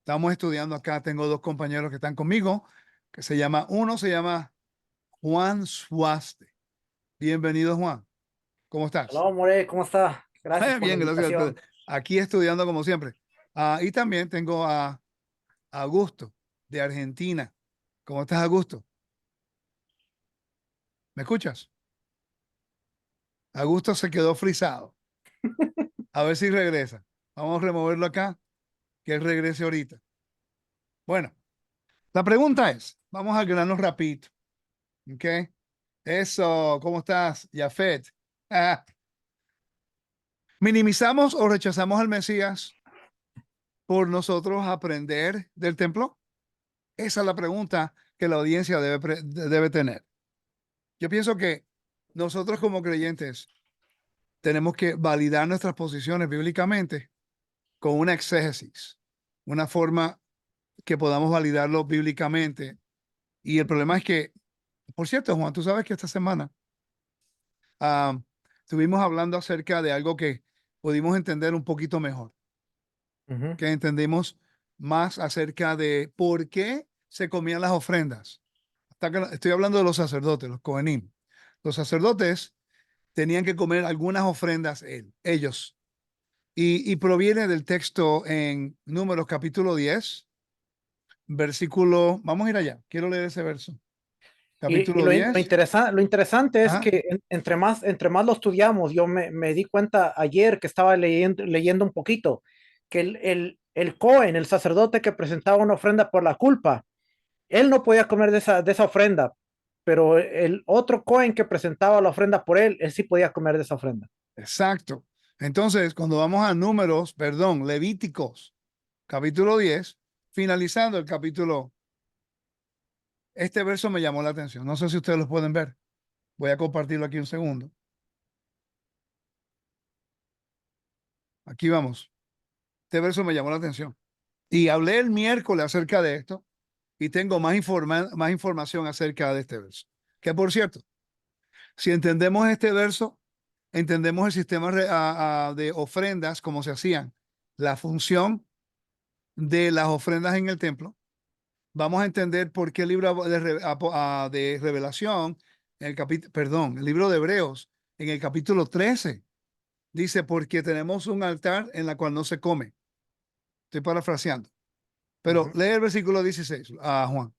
Estamos estudiando acá. Tengo dos compañeros que están conmigo, uno se llama Juan Suaste. Bienvenido, Juan. ¿Cómo estás? Hola, More, ¿cómo está? Gracias por la Bien, gracias. invitación. Aquí estudiando como siempre. Y también tengo a Augusto de Argentina. ¿Cómo estás, Augusto? ¿Me escuchas? Augusto se quedó frisado. A ver si regresa. Vamos a removerlo acá, que él regrese ahorita. Bueno, la pregunta es, vamos a grano rapidito, ¿ok? Eso, ¿cómo estás, Jafet? Ah, ¿Minimizamos o rechazamos al Mesías por nosotros aprender del templo? Esa es la pregunta que la audiencia debe tener. Yo pienso que nosotros como creyentes tenemos que validar nuestras posiciones bíblicamente con una exégesis, una forma que podamos validarlo bíblicamente. Y el problema es que, por cierto, Juan, tú sabes que esta semana ah, estuvimos hablando acerca de algo que pudimos entender un poquito mejor, Ujú. que entendimos más acerca de por qué se comían las ofrendas. Estoy hablando de los sacerdotes, los Cohenim. Los sacerdotes tenían que comer algunas ofrendas ellos. Y proviene del texto en Números capítulo 10, versículo, vamos a ir allá, quiero leer ese verso. Y Capítulo 10. lo interesante es Ajá, que entre más lo estudiamos, yo me di cuenta ayer que estaba leyendo un poquito, que el Cohen, el sacerdote que presentaba una ofrenda por la culpa, él no podía comer de esa ofrenda, pero el otro Cohen que presentaba la ofrenda por él sí podía comer de esa ofrenda. exacto. Entonces, cuando vamos a Números, perdón, Levíticos, capítulo 10, finalizando el capítulo, este verso me llamó la atención. No sé si ustedes lo pueden ver. Voy a compartirlo aquí un segundo. Aquí vamos. Este verso me llamó la atención. Y hablé el miércoles acerca de esto y tengo más información acerca de este verso. Que por cierto, si entendemos este verso, entendemos el sistema de ofrendas, como se hacían, la función de las ofrendas en el templo, vamos a entender por qué el libro de Revelación, el libro de Hebreos, en el capítulo 13, dice, porque tenemos un altar en la cual no se come. Estoy parafraseando. Pero Ujú. lee el versículo 16, Juan.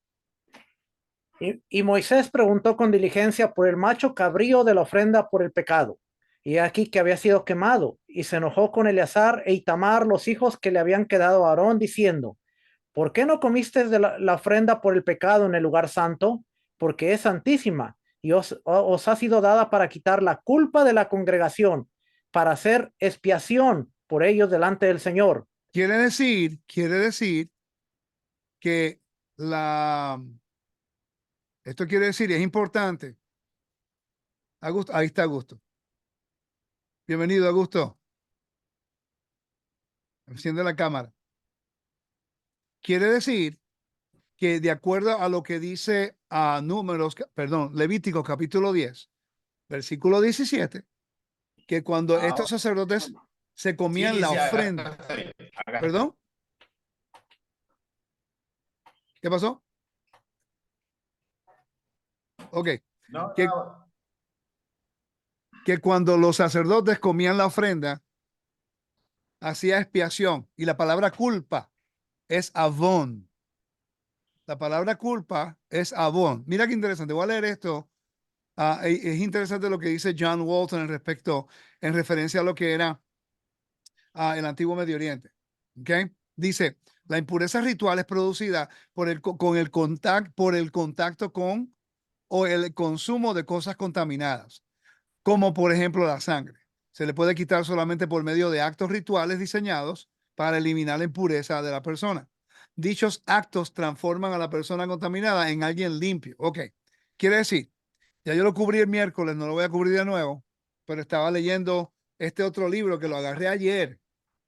Y Moisés preguntó con diligencia por el macho cabrío de la ofrenda por el pecado, y aquí que había sido quemado, y se enojó con Eleazar e Itamar, los hijos que le habían quedado a Aarón, diciendo: ¿Por qué no comiste de la ofrenda por el pecado en el lugar santo? Porque es santísima, y os ha sido dada para quitar la culpa de la congregación, para hacer expiación por ellos delante del Señor. Quiere decir que esto quiere decir, es importante. Augusto, ahí está Augusto. Bienvenido, Augusto. Enciende la cámara. Quiere decir que de acuerdo a lo que dice Levítico capítulo 10, versículo 17, que cuando estos sacerdotes se comían Sí, la sí, acá ofrenda, está bien. Acá está. perdón, ¿qué pasó? Ok, No, que, no. que cuando los sacerdotes comían la ofrenda, hacía expiación y la palabra culpa es avón. La palabra culpa es avón. Mira qué interesante. Voy a leer esto. Es interesante lo que dice John Walton en referencia a lo que era el antiguo Medio Oriente. ¿Okay? Dice, la impureza ritual es producida por el contacto con o el consumo de cosas contaminadas, como por ejemplo la sangre. Se le puede quitar solamente por medio de actos rituales diseñados para eliminar la impureza de la persona. Dichos actos transforman a la persona contaminada en alguien limpio. Ok, quiere decir, ya yo lo cubrí el miércoles, no lo voy a cubrir de nuevo, pero estaba leyendo este otro libro que lo agarré ayer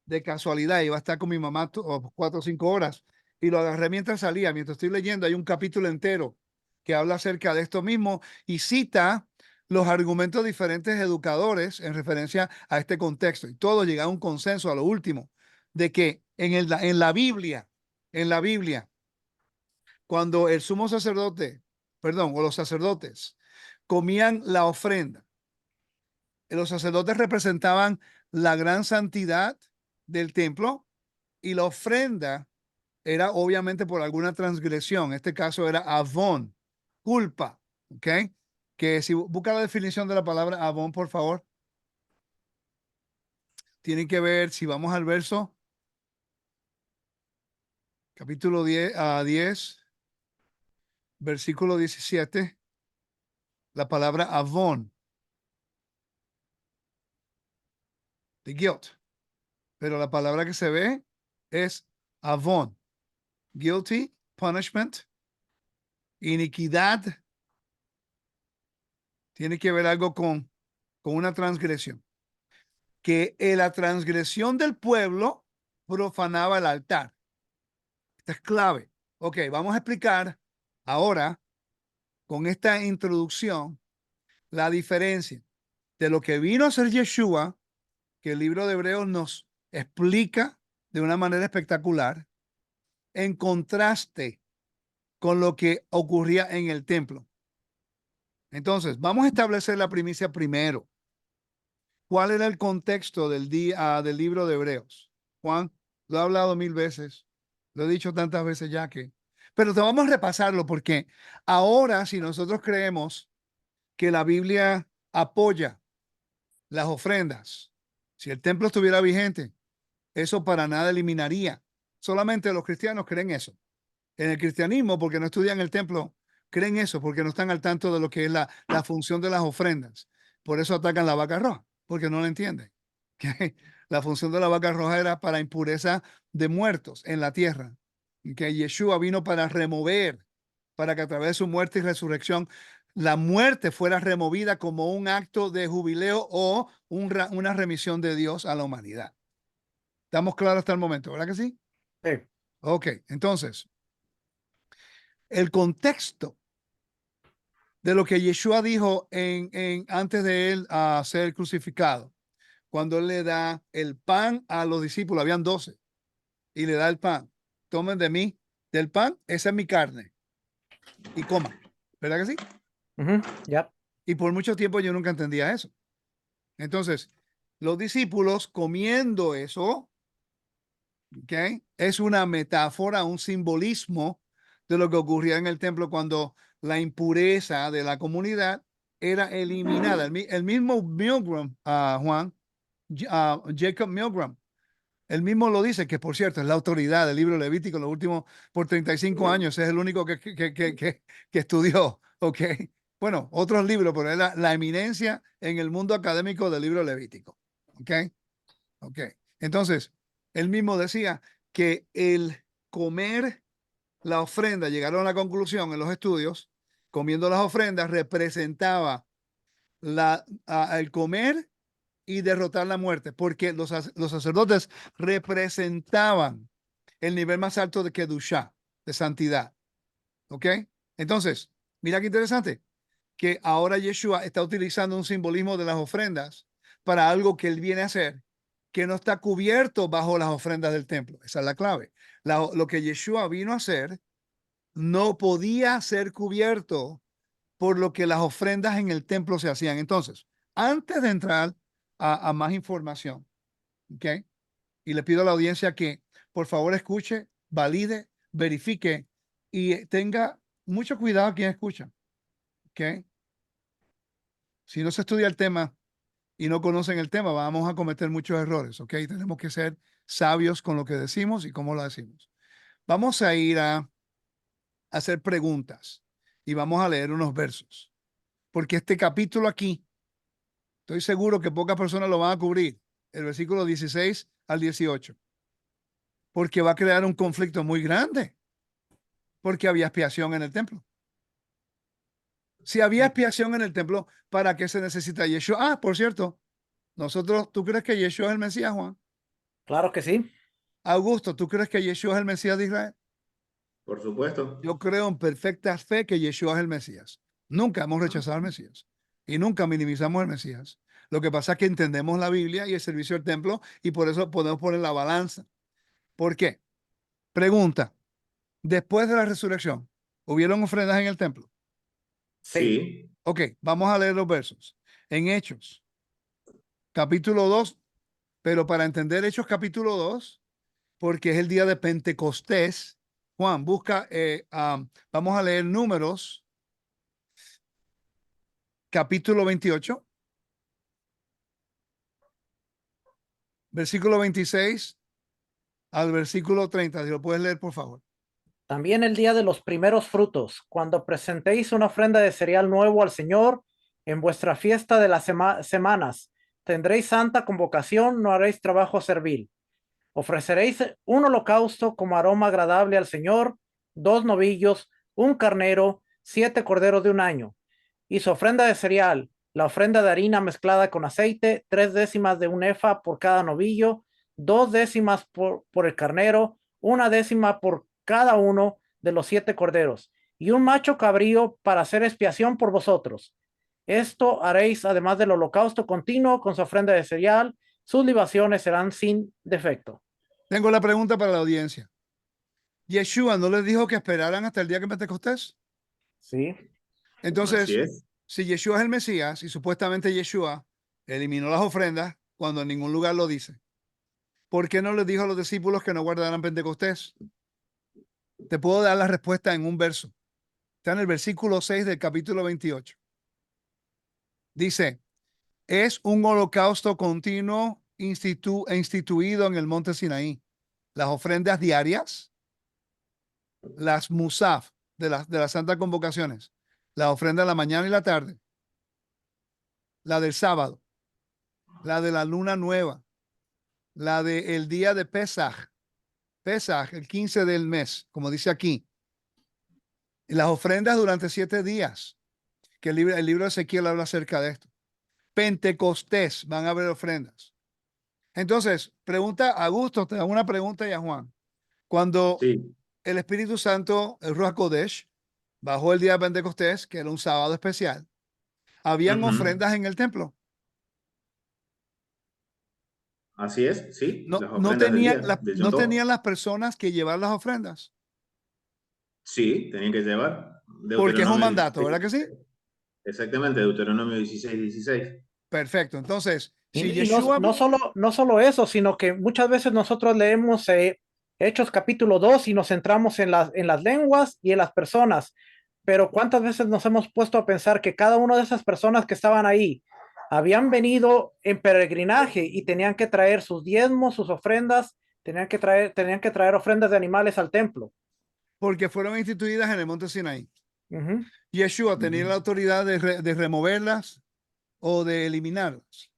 de casualidad. Iba a estar con mi mamá 4 o 5 horas y lo agarré mientras salía. Mientras estoy leyendo, hay un capítulo entero que habla acerca de esto mismo y cita los argumentos de diferentes educadores en referencia a este contexto. Y todo llega a un consenso a lo último de que en la Biblia en la Biblia, cuando el sumo sacerdote, perdón, o los sacerdotes comían la ofrenda, los sacerdotes representaban la gran santidad del templo y la ofrenda era obviamente por alguna transgresión. En este caso era avón, culpa, ¿ok? Que si busca la definición de la palabra avón, por favor, tienen que ver, si vamos al verso, capítulo 10, versículo 17, la palabra avón, de guilt, pero la palabra que se ve es avón, guilty, punishment, iniquidad, tiene que ver algo con una transgresión. Que la transgresión del pueblo profanaba el altar. Esta es clave. Ok, vamos a explicar ahora con esta introducción la diferencia de lo que vino a ser Yeshua, que el libro de Hebreos nos explica de una manera espectacular, en contraste con lo que ocurría en el templo. Entonces, vamos a establecer la primicia primero. ¿Cuál era el contexto del libro de Hebreos? Juan, lo he hablado 1000 veces, lo he dicho tantas veces ya que, pero te vamos a repasarlo porque ahora si nosotros creemos que la Biblia apoya las ofrendas, si el templo estuviera vigente, eso para nada eliminaría. Solamente los cristianos creen eso. En el cristianismo, porque no estudian el templo, creen eso, porque no están al tanto de lo que es la función de las ofrendas. Por eso atacan la vaca roja, porque no la entienden. Que la función de la vaca roja era para impureza de muertos en la tierra. Que Yeshua vino para remover, para que a través de su muerte y resurrección, la muerte fuera removida como un acto de jubileo o una remisión de Dios a la humanidad. ¿Estamos claros hasta el momento? ¿Verdad que sí? Sí. Ok, entonces, el contexto de lo que Yeshua dijo antes de él ser crucificado, cuando él le da el pan a los discípulos, habían 12, y le da el pan, tomen de mí, del pan, esa es mi carne, y coman, ¿verdad que sí? Ya. Y por mucho tiempo yo nunca entendía eso. Entonces, los discípulos comiendo eso, ¿ok? Es una metáfora, un simbolismo de lo que ocurría en el templo cuando la impureza de la comunidad era eliminada. El mismo Milgram, Juan, Jacob Milgram, él mismo lo dice, que por cierto es la autoridad del libro Levítico, los últimos por 35 años, es el único que estudió, ¿ok? Bueno, otros libros, pero es la eminencia en el mundo académico del libro Levítico, ¿ok? Ok. Entonces, él mismo decía que el comer la ofrenda, llegaron a la conclusión en los estudios, comiendo las ofrendas representaba el comer y derrotar la muerte, porque los sacerdotes representaban el nivel más alto de Kedushá, de santidad. ¿Ok? Entonces, mira qué interesante, que ahora Yeshua está utilizando un simbolismo de las ofrendas para algo que él viene a hacer, que no está cubierto bajo las ofrendas del templo. Esa es la clave. Lo que Yeshua vino a hacer no podía ser cubierto por lo que las ofrendas en el templo se hacían. Entonces, antes de entrar a más información, ¿ok? Y le pido a la audiencia que por favor escuche, valide, verifique y tenga mucho cuidado quien escucha, ¿ok? Si no se estudia el tema y no conocen el tema, vamos a cometer muchos errores, ¿ok? Tenemos que ser sabios con lo que decimos y cómo lo decimos. Vamos a ir a hacer preguntas y vamos a leer unos versos, porque este capítulo aquí, estoy seguro que pocas personas lo van a cubrir, el versículo 16 al 18, porque va a crear un conflicto muy grande, porque había expiación en el templo. Si había expiación en el templo, ¿para qué se necesita Yeshua? Ah, por cierto, ¿tú crees que Yeshua es el Mesías, Juan? Claro que sí. Augusto, ¿tú crees que Yeshua es el Mesías de Israel? Por supuesto. Yo creo en perfecta fe que Yeshua es el Mesías. Nunca hemos rechazado al Mesías y nunca minimizamos al Mesías. Lo que pasa es que entendemos la Biblia y el servicio del templo y por eso podemos poner la balanza. ¿Por qué? Pregunta, Después de la resurrección, ¿hubieron ofrendas en el templo? Sí. Ok, vamos a leer los versos. En Hechos, capítulo 2, pero para entender Hechos capítulo 2, porque es el día de Pentecostés, Juan, busca, vamos a leer Números, capítulo 28, versículo 26 al versículo 30. Si lo puedes leer, por favor. También el día de los primeros frutos, cuando presentéis una ofrenda de cereal nuevo al Señor, en vuestra fiesta de las semanas, tendréis santa convocación, no haréis trabajo servil. Ofreceréis un holocausto como aroma agradable al Señor, 2 novillos, un carnero, 7 corderos de un año. Y su ofrenda de cereal, la ofrenda de harina mezclada con aceite, 3 décimas de un efa por cada novillo, 2 décimas por el carnero, 1 décima por cada uno de los 7 corderos, y un macho cabrío para hacer expiación por vosotros. Esto haréis además del holocausto continuo con su ofrenda de cereal, sus libaciones serán sin defecto. Tengo la pregunta para la audiencia. ¿Yeshua no les dijo que esperaran hasta el día que Pentecostés? Sí. Entonces, Así es. si Yeshua es el Mesías y supuestamente Yeshua eliminó las ofrendas cuando en ningún lugar lo dice, ¿por qué no les dijo a los discípulos que no guardaran Pentecostés? Te puedo dar la respuesta en un verso. Está en el versículo 6 del capítulo 28. Dice, es un holocausto continuo instituido en el monte Sinaí. Las ofrendas diarias, las musaf de las santas convocaciones, la ofrenda de la mañana y la tarde, la del sábado, la de la luna nueva, la del día de Pesaj, el 15 del mes, como dice aquí, y las ofrendas durante 7 días, que el libro de Ezequiel habla acerca de esto. Pentecostés, van a haber ofrendas. Entonces, pregunta a Augusto, te hago una pregunta y a Juan. Cuando Sí. el Espíritu Santo, el Ruach Kodesh, bajó el día de Pentecostés, que era un sábado especial, ¿habían ofrendas en el templo? Así es, sí. No, Las ofrendas del día, del Yom no Tov. tenían las personas que llevar las ofrendas, Sí, tenían que llevar. porque es un Deuteronomio mandato, 16, ¿verdad que sí? 16. Exactamente, Deuteronomio 16, 16. Perfecto. Entonces, si Y no, Yeshua, no solo eso, sino que muchas veces nosotros leemos Hechos capítulo 2 y nos centramos en las lenguas y en las personas, pero ¿cuántas veces nos hemos puesto a pensar que cada una de esas personas que estaban ahí habían venido en peregrinaje y tenían que traer sus diezmos, sus ofrendas, tenían que traer ofrendas de animales al templo? porque fueron instituidas en el monte Sinaí, Ujú. Yeshua tenía la Ujú. autoridad de removerlas o de eliminarlas.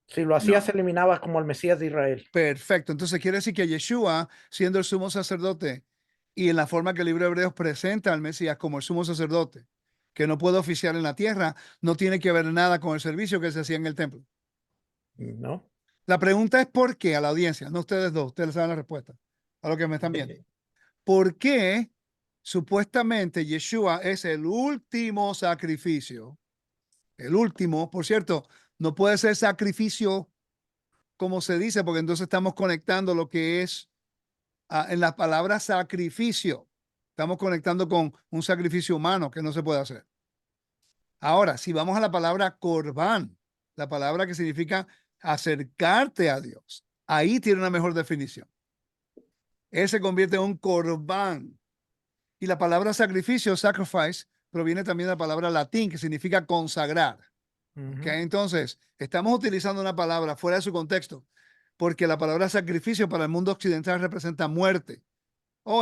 Si lo hacía, se No. eliminaba como el Mesías de Israel. Perfecto. Entonces quiere decir que Yeshua, siendo el sumo sacerdote y en la forma que el libro de Hebreos presenta al Mesías como el sumo sacerdote, que no puede oficiar en la tierra, no tiene que ver nada con el servicio que se hacía en el templo. ¿No? La pregunta es por qué a la audiencia, no ustedes dos, ustedes saben la respuesta a lo que me están viendo. ¿Por qué supuestamente Yeshua es el último sacrificio? El último, por cierto, no puede ser sacrificio como se dice, porque entonces estamos conectando lo que es en la palabra sacrificio. Estamos conectando con un sacrificio humano que no se puede hacer. Ahora, si vamos a la palabra corbán, la palabra que significa acercarte a Dios, ahí tiene una mejor definición. Él se convierte en un corbán. Y la palabra sacrificio, sacrifice, proviene también de la palabra latín que significa consagrar. ¿Okay? Entonces, estamos utilizando una palabra fuera de su contexto, porque la palabra sacrificio para el mundo occidental representa muerte.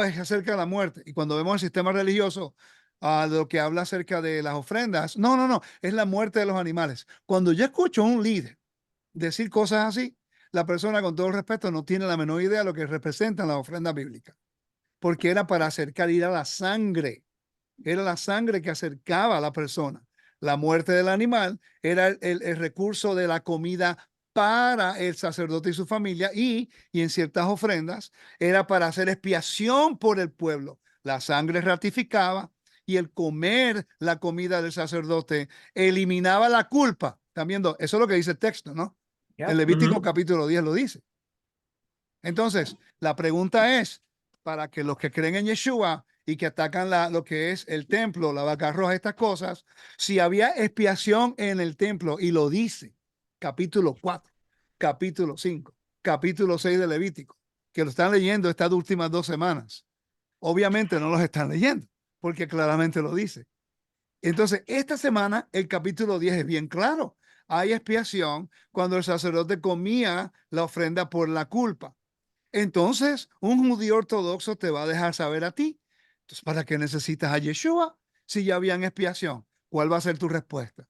Es acerca de la muerte. Y cuando vemos el sistema religioso, lo que habla acerca de las ofrendas, no, es la muerte de los animales. Cuando yo escucho a un líder decir cosas así, la persona, con todo respeto, no tiene la menor idea de lo que representan las ofrendas bíblicas, porque era para acercar, ir a la sangre. Era la sangre que acercaba a la persona. La muerte del animal era el recurso de la comida para el sacerdote y su familia y en ciertas ofrendas era para hacer expiación por el pueblo. La sangre ratificaba y el comer la comida del sacerdote eliminaba la culpa. ¿Están viendo? Eso es lo que dice el texto, ¿no? Yeah. El Levítico capítulo 10 lo dice. Entonces, la pregunta es, para que los que creen en Yeshua y que atacan lo que es el templo, la vaca roja, estas cosas, si había expiación en el templo, y lo dice, capítulo 4, capítulo 5, capítulo 6 de Levítico, que lo están leyendo estas últimas 2 semanas. Obviamente no los están leyendo, porque claramente lo dice. Entonces, esta semana el capítulo 10 es bien claro. Hay expiación cuando el sacerdote comía la ofrenda por la culpa. Entonces, un judío ortodoxo te va a dejar saber a ti. Entonces, ¿para qué necesitas a Yeshua si ya habían expiación? ¿Cuál va a ser tu respuesta?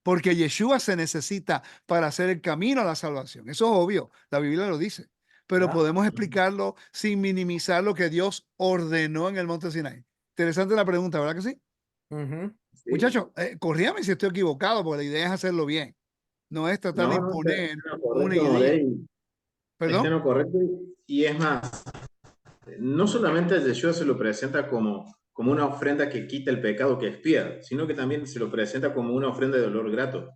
Porque Yeshua se necesita para hacer el camino a la salvación. Eso es obvio, la Biblia lo dice. Pero Ya. podemos explicarlo sin minimizar lo que Dios ordenó en el monte Sinai. Interesante la pregunta, ¿verdad que sí? Ujú. Sí. Muchachos, corríame si estoy equivocado, porque la idea es hacerlo bien. No es tratar de No, no, está imponer en lo una correcto, idea. Morey. Está en ¿Perdón? lo correcto. Y es más, no solamente a Yeshua se lo presenta como una ofrenda que quita el pecado que expía, sino que también se lo presenta como una ofrenda de dolor grato.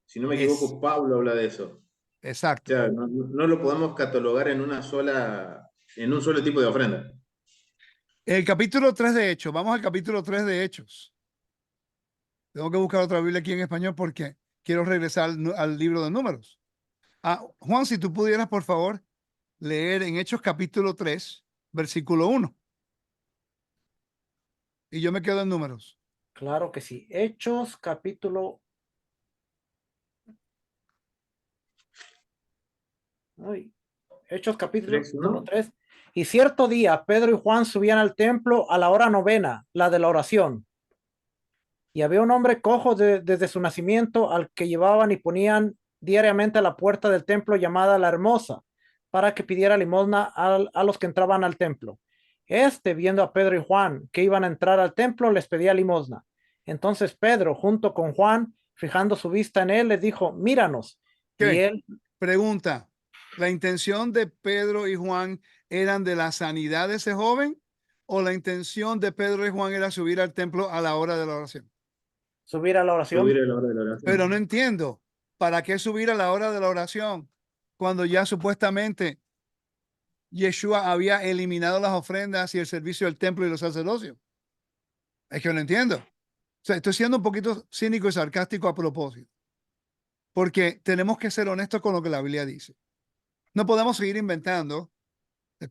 Si no me Es equivoco, Pablo habla de eso. O exacto. sea, no lo podemos catalogar en un solo tipo de ofrenda. El capítulo 3 de Hechos. Vamos al capítulo 3 de Hechos. Tengo que buscar otra Biblia aquí en español porque quiero regresar al libro de Números. Juan, si tú pudieras, por favor, leer en Hechos capítulo 3, versículo 1. Y yo me quedo en Números. Claro que sí. Hechos, capítulo. Ay, Hechos, capítulo 3:1. 3. Y cierto día, Pedro y Juan subían al templo a la hora novena, la de la oración. Y había un hombre cojo desde su nacimiento al que llevaban y ponían diariamente a la puerta del templo llamada la Hermosa, para que pidiera limosna a los que entraban al templo. Este, viendo a Pedro y Juan que iban a entrar al templo, les pedía limosna. Entonces Pedro, junto con Juan, fijando su vista en él, les dijo, míranos. Y ¿Qué? él, Pregunta. ¿La intención de Pedro y Juan eran de la sanidad de ese joven? ¿O la intención de Pedro y Juan era subir al templo a la hora de la oración? subir a la Subir oración. a la hora de la Pero no oración. entiendo. ¿Para qué subir a la hora de la oración cuando ya supuestamente Yeshua había eliminado las ofrendas y el servicio del templo y los sacerdocios? Es que no entiendo. O sea, estoy siendo un poquito cínico y sarcástico a propósito, porque tenemos que ser honestos con lo que la Biblia dice. No podemos seguir inventando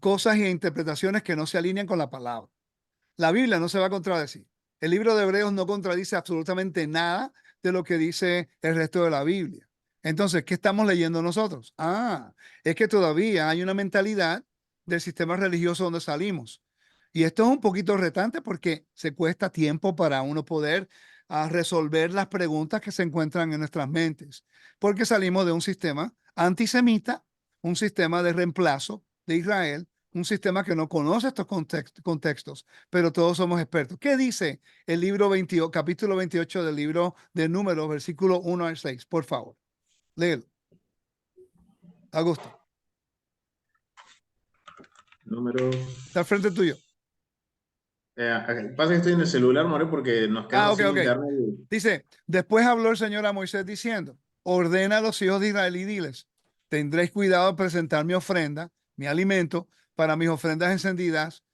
cosas e interpretaciones que no se alinean con la palabra. La Biblia no se va a contradecir. El libro de Hebreos no contradice absolutamente nada de lo que dice el resto de la Biblia. Entonces, ¿qué estamos leyendo nosotros? Es que todavía hay una mentalidad del sistema religioso donde salimos. Y esto es un poquito retante porque se cuesta tiempo para uno poder resolver las preguntas que se encuentran en nuestras mentes. Porque salimos de un sistema antisemita, un sistema de reemplazo de Israel, un sistema que no conoce estos contextos, pero todos somos expertos. ¿Qué dice el libro 28, capítulo 28 del libro de Números, versículo 1 al 6? Por favor, léelo. Augusto, Números. está al frente tuyo. Pasa que estoy en el celular, More, porque nos quedamos Ok, sin ok. internet. Dice, después habló el Señor a Moisés diciendo, ordena a los hijos de Israel y diles, tendréis cuidado de presentar mi ofrenda, mi alimento, para mis ofrendas encendidas,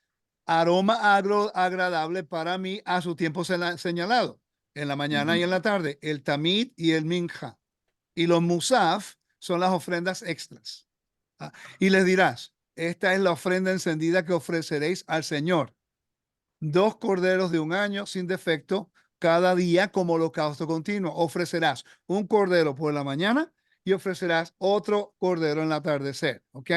aroma agradable para mí a su tiempo señalado, en la mañana y en la tarde, el tamid y el minja. Y los musaf son las ofrendas extras. Y les dirás, esta es la ofrenda encendida que ofreceréis al Señor. 2 corderos de un año sin defecto cada día como holocausto continuo. Ofrecerás un cordero por la mañana y ofrecerás otro cordero en el atardecer. ¿Ok?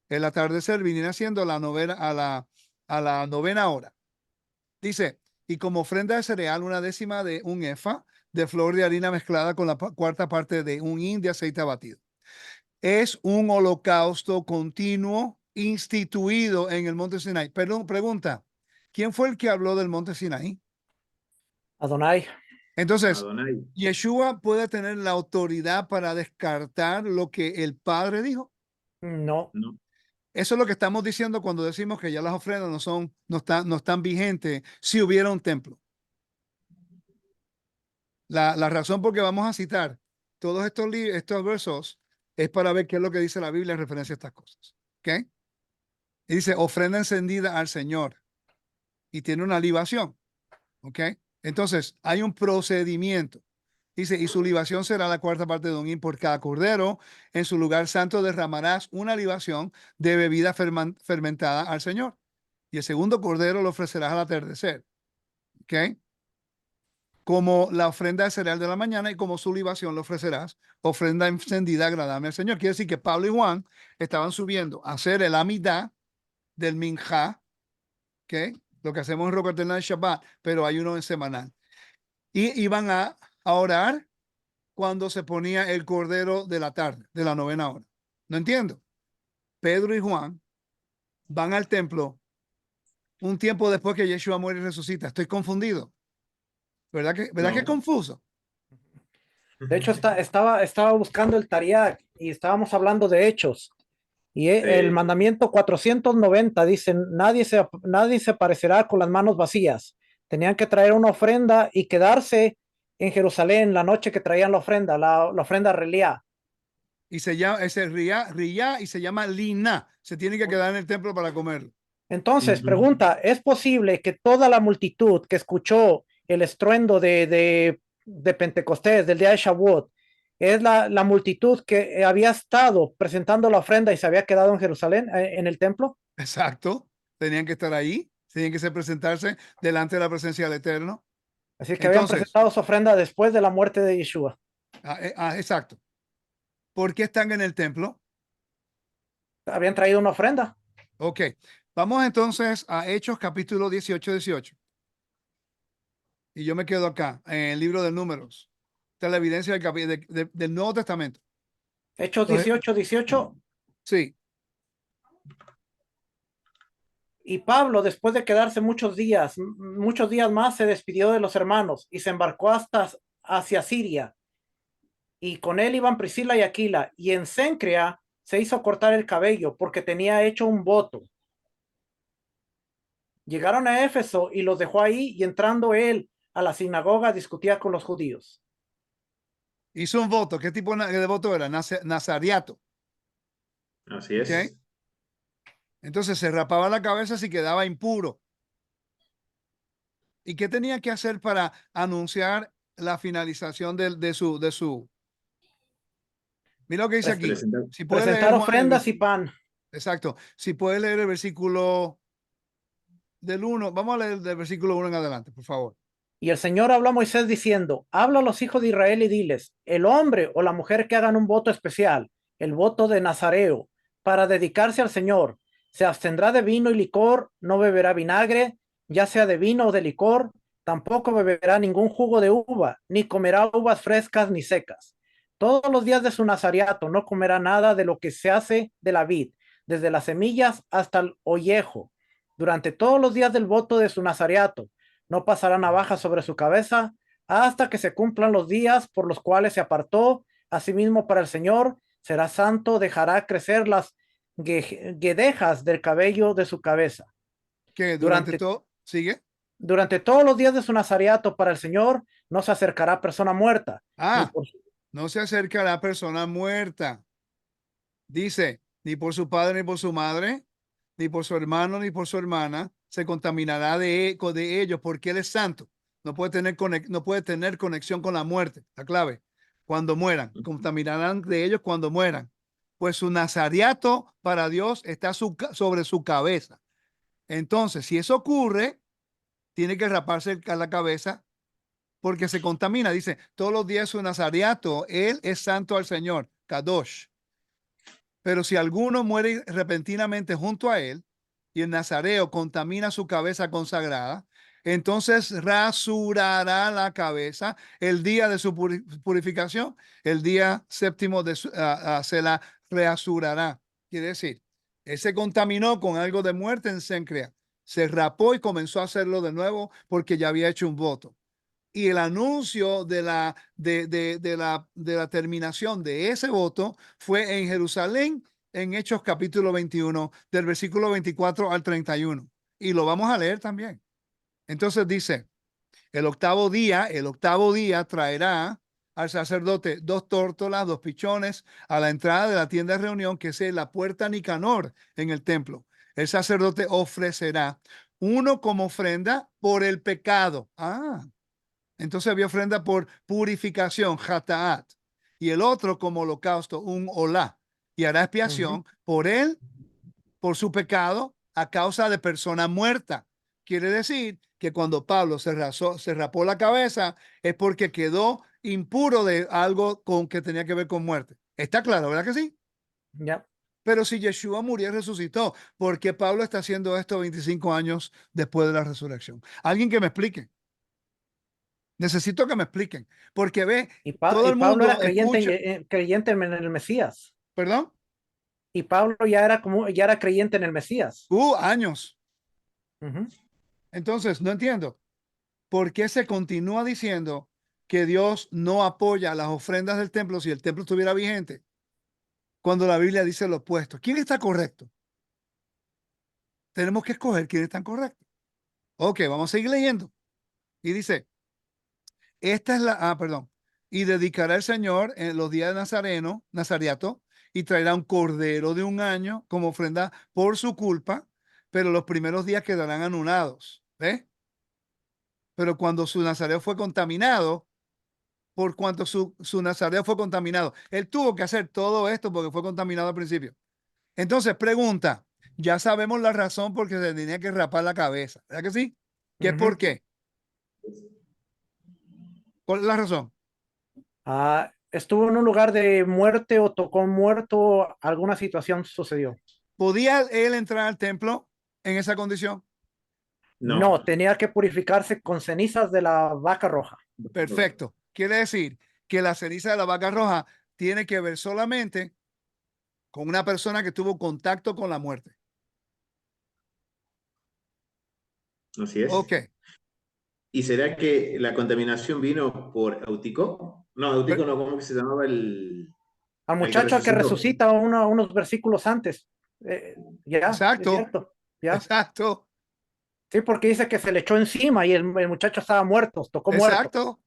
El atardecer viene siendo la novena, a la novena hora. Dice, y como ofrenda de cereal, una décima de un efa de flor de harina mezclada con la cuarta parte de un hin de aceite abatido. Es un holocausto continuo instituido en el monte Sinai. Perdón, pregunta, ¿quién fue el que habló del monte Sinai? Adonai. Entonces, Adonai. ¿Yeshua puede tener la autoridad para descartar lo que el Padre dijo? No. No. Eso es lo que estamos diciendo cuando decimos que ya las ofrendas no están vigentes si hubiera un templo. La razón por que vamos a citar todos estos versos es para ver qué es lo que dice la Biblia en referencia a estas cosas. ¿Ok? Y dice ofrenda encendida al Señor. Y tiene una libación. ¿Ok? Entonces, hay un procedimiento. Dice, y su libación será la cuarta parte de un hin por cada cordero. En su lugar santo derramarás una libación de bebida fermentada al Señor. Y el segundo cordero lo ofrecerás al atardecer. ¿Ok? Como la ofrenda de cereal de la mañana y como su libación lo ofrecerás, ofrenda encendida agradable al Señor. Quiere decir que Pablo y Juan estaban subiendo a hacer el amidá del minjá, ¿ok? Lo que hacemos en Roca Eterna de Shabbat, pero hay uno en semanal. Y iban a orar cuando se ponía el cordero de la tarde, de la novena hora. No entiendo. Pedro y Juan van al templo un tiempo después que Yeshua muere y resucita. Estoy confundido. ¿Verdad que es No. confuso? De hecho, estaba buscando el Tariach y estábamos hablando de hechos. Y el Sí, mandamiento 490 dice, nadie se parecerá con las manos vacías. Tenían que traer una ofrenda y quedarse en Jerusalén la noche que traían la ofrenda relía. Y se llama ese Riyá y se llama Lina. Se tiene que quedar en el templo para comerlo. Entonces, ujú. pregunta, ¿es posible que toda la multitud que escuchó el estruendo de Pentecostés, del día de Shavuot, es la multitud que había estado presentando la ofrenda y se había quedado en Jerusalén, en el templo? Exacto. Tenían que estar ahí. Tenían que presentarse delante de la presencia del Eterno. Así que habían Entonces, presentado su ofrenda después de la muerte de Yeshua. exacto. ¿Por qué están en el templo? Habían traído una ofrenda. Ok. Vamos entonces a Hechos capítulo 18. Y yo me quedo acá, en el libro de Números. Esta es la evidencia del Nuevo Testamento. Hechos Entonces, 18:18. sí, Y Pablo, después de quedarse muchos días más, se despidió de los hermanos y se embarcó hacia Siria. Y con él iban Priscila y Aquila. Y en Cencrea se hizo cortar el cabello porque tenía hecho un voto. Llegaron a Éfeso y los dejó ahí, y entrando él a la sinagoga discutía con los judíos. hizo un voto. ¿Qué tipo de voto era? Nazariato. Así ¿Ok? es. Entonces se rapaba la cabeza si quedaba impuro. ¿Y qué tenía que hacer para anunciar la finalización de su? Mira lo que dice Es aquí. presentar. Si puede leer Presentar Juan, ofrendas y pan. exacto. Si puede leer el versículo del 1, vamos a leer del versículo 1 en adelante, por favor. Y el Señor habló a Moisés diciendo, habla a los hijos de Israel y diles, el hombre o la mujer que hagan un voto especial, el voto de Nazareo, para dedicarse al Señor, se abstendrá de vino y licor, no beberá vinagre, ya sea de vino o de licor, tampoco beberá ningún jugo de uva, ni comerá uvas frescas ni secas. Todos los días de su nazariato no comerá nada de lo que se hace de la vid, desde las semillas hasta el ollejo. Durante todos los días del voto de su nazariato, no pasará navaja sobre su cabeza hasta que se cumplan los días por los cuales se apartó. Asimismo, para el Señor será santo, dejará crecer las guedejas del cabello de su cabeza. Que durante Durante, todo, sigue. durante todos los días de su nazariato para el Señor no se acercará persona muerta, ni Ah, por, no se acerca a la persona muerta. Dice, ni por su padre, ni por su madre, ni por su hermano, ni por su hermana, se contaminará de ellos, porque él es santo. No puede tener conexión con la muerte, la clave. Cuando mueran, contaminarán de ellos cuando mueran. Pues su nazariato para Dios está sobre su cabeza. Entonces, si eso ocurre, tiene que raparse la cabeza porque se contamina. Dice, todos los días su nazariato, él es santo al Señor, Kadosh. Pero si alguno muere repentinamente junto a él y el nazareo contamina su cabeza consagrada, entonces rasurará la cabeza el día de su purificación, el día séptimo se la reasurará. Quiere decir, él se contaminó con algo de muerte en Sencrea, se rapó y comenzó a hacerlo de nuevo porque ya había hecho un voto. Y el anuncio de la terminación de ese voto fue en Jerusalén, en Hechos capítulo 21, del versículo 24 al 31. Y lo vamos a leer también. Entonces dice, el octavo día traerá al sacerdote 2 tórtolas, 2 pichones a la entrada de la tienda de reunión, que es la puerta Nicanor en el templo. el sacerdote ofrecerá uno como ofrenda por el pecado. Entonces había ofrenda por purificación, hataat, y el otro como holocausto, un olá, y hará expiación por él, por su pecado, a causa de persona muerta. Quiere decir que cuando Pablo se rapó la cabeza es porque quedó impuro de algo con que tenía que ver con muerte. Está claro, ¿verdad que sí? Ya. Pero si Yeshua murió y resucitó, ¿por qué Pablo está haciendo esto 25 años después de la resurrección? Alguien que me explique. Necesito que me expliquen, porque ve, todo Y el Pablo era mundo escucha, creyente en el Mesías. perdón, Y Pablo ya era creyente en el Mesías. años. Ujú. Entonces, no entiendo por qué se continúa diciendo que Dios no apoya las ofrendas del templo si el templo estuviera vigente, cuando la Biblia dice lo opuesto. ¿Quién está correcto? Tenemos que escoger quién está correcto. Ok, vamos a seguir leyendo. Y dice, esta es perdón. Y dedicará el Señor en los días de Nazariato, y traerá un cordero de un año como ofrenda por su culpa, pero los primeros días quedarán anulados. ¿Ves? Pero cuando su nazareo fue contaminado, por cuanto su nazareo fue contaminado, él tuvo que hacer todo esto porque fue contaminado al principio. Entonces, pregunta, ya sabemos la razón por qué se tenía que rapar la cabeza, ¿verdad que sí? ¿Qué por qué? ¿Cuál es la razón? Estuvo en un lugar de muerte o tocó muerto, alguna situación sucedió. ¿Podía él entrar al templo en esa condición? No, No. tenía que purificarse con cenizas de la vaca roja. Perfecto. Quiere decir que la ceniza de la vaca roja tiene que ver solamente con una persona que tuvo contacto con la muerte. Así es. Ok. ¿Y será que la contaminación vino por Eutico? No, Eutico no, ¿cómo que se llamaba Al el que muchacho que resucitó? resucita unos versículos antes. Ya, es Exacto. cierto. Ya. Exacto. Sí, porque dice que se le echó encima y el muchacho estaba muerto, tocó muerto. Exacto.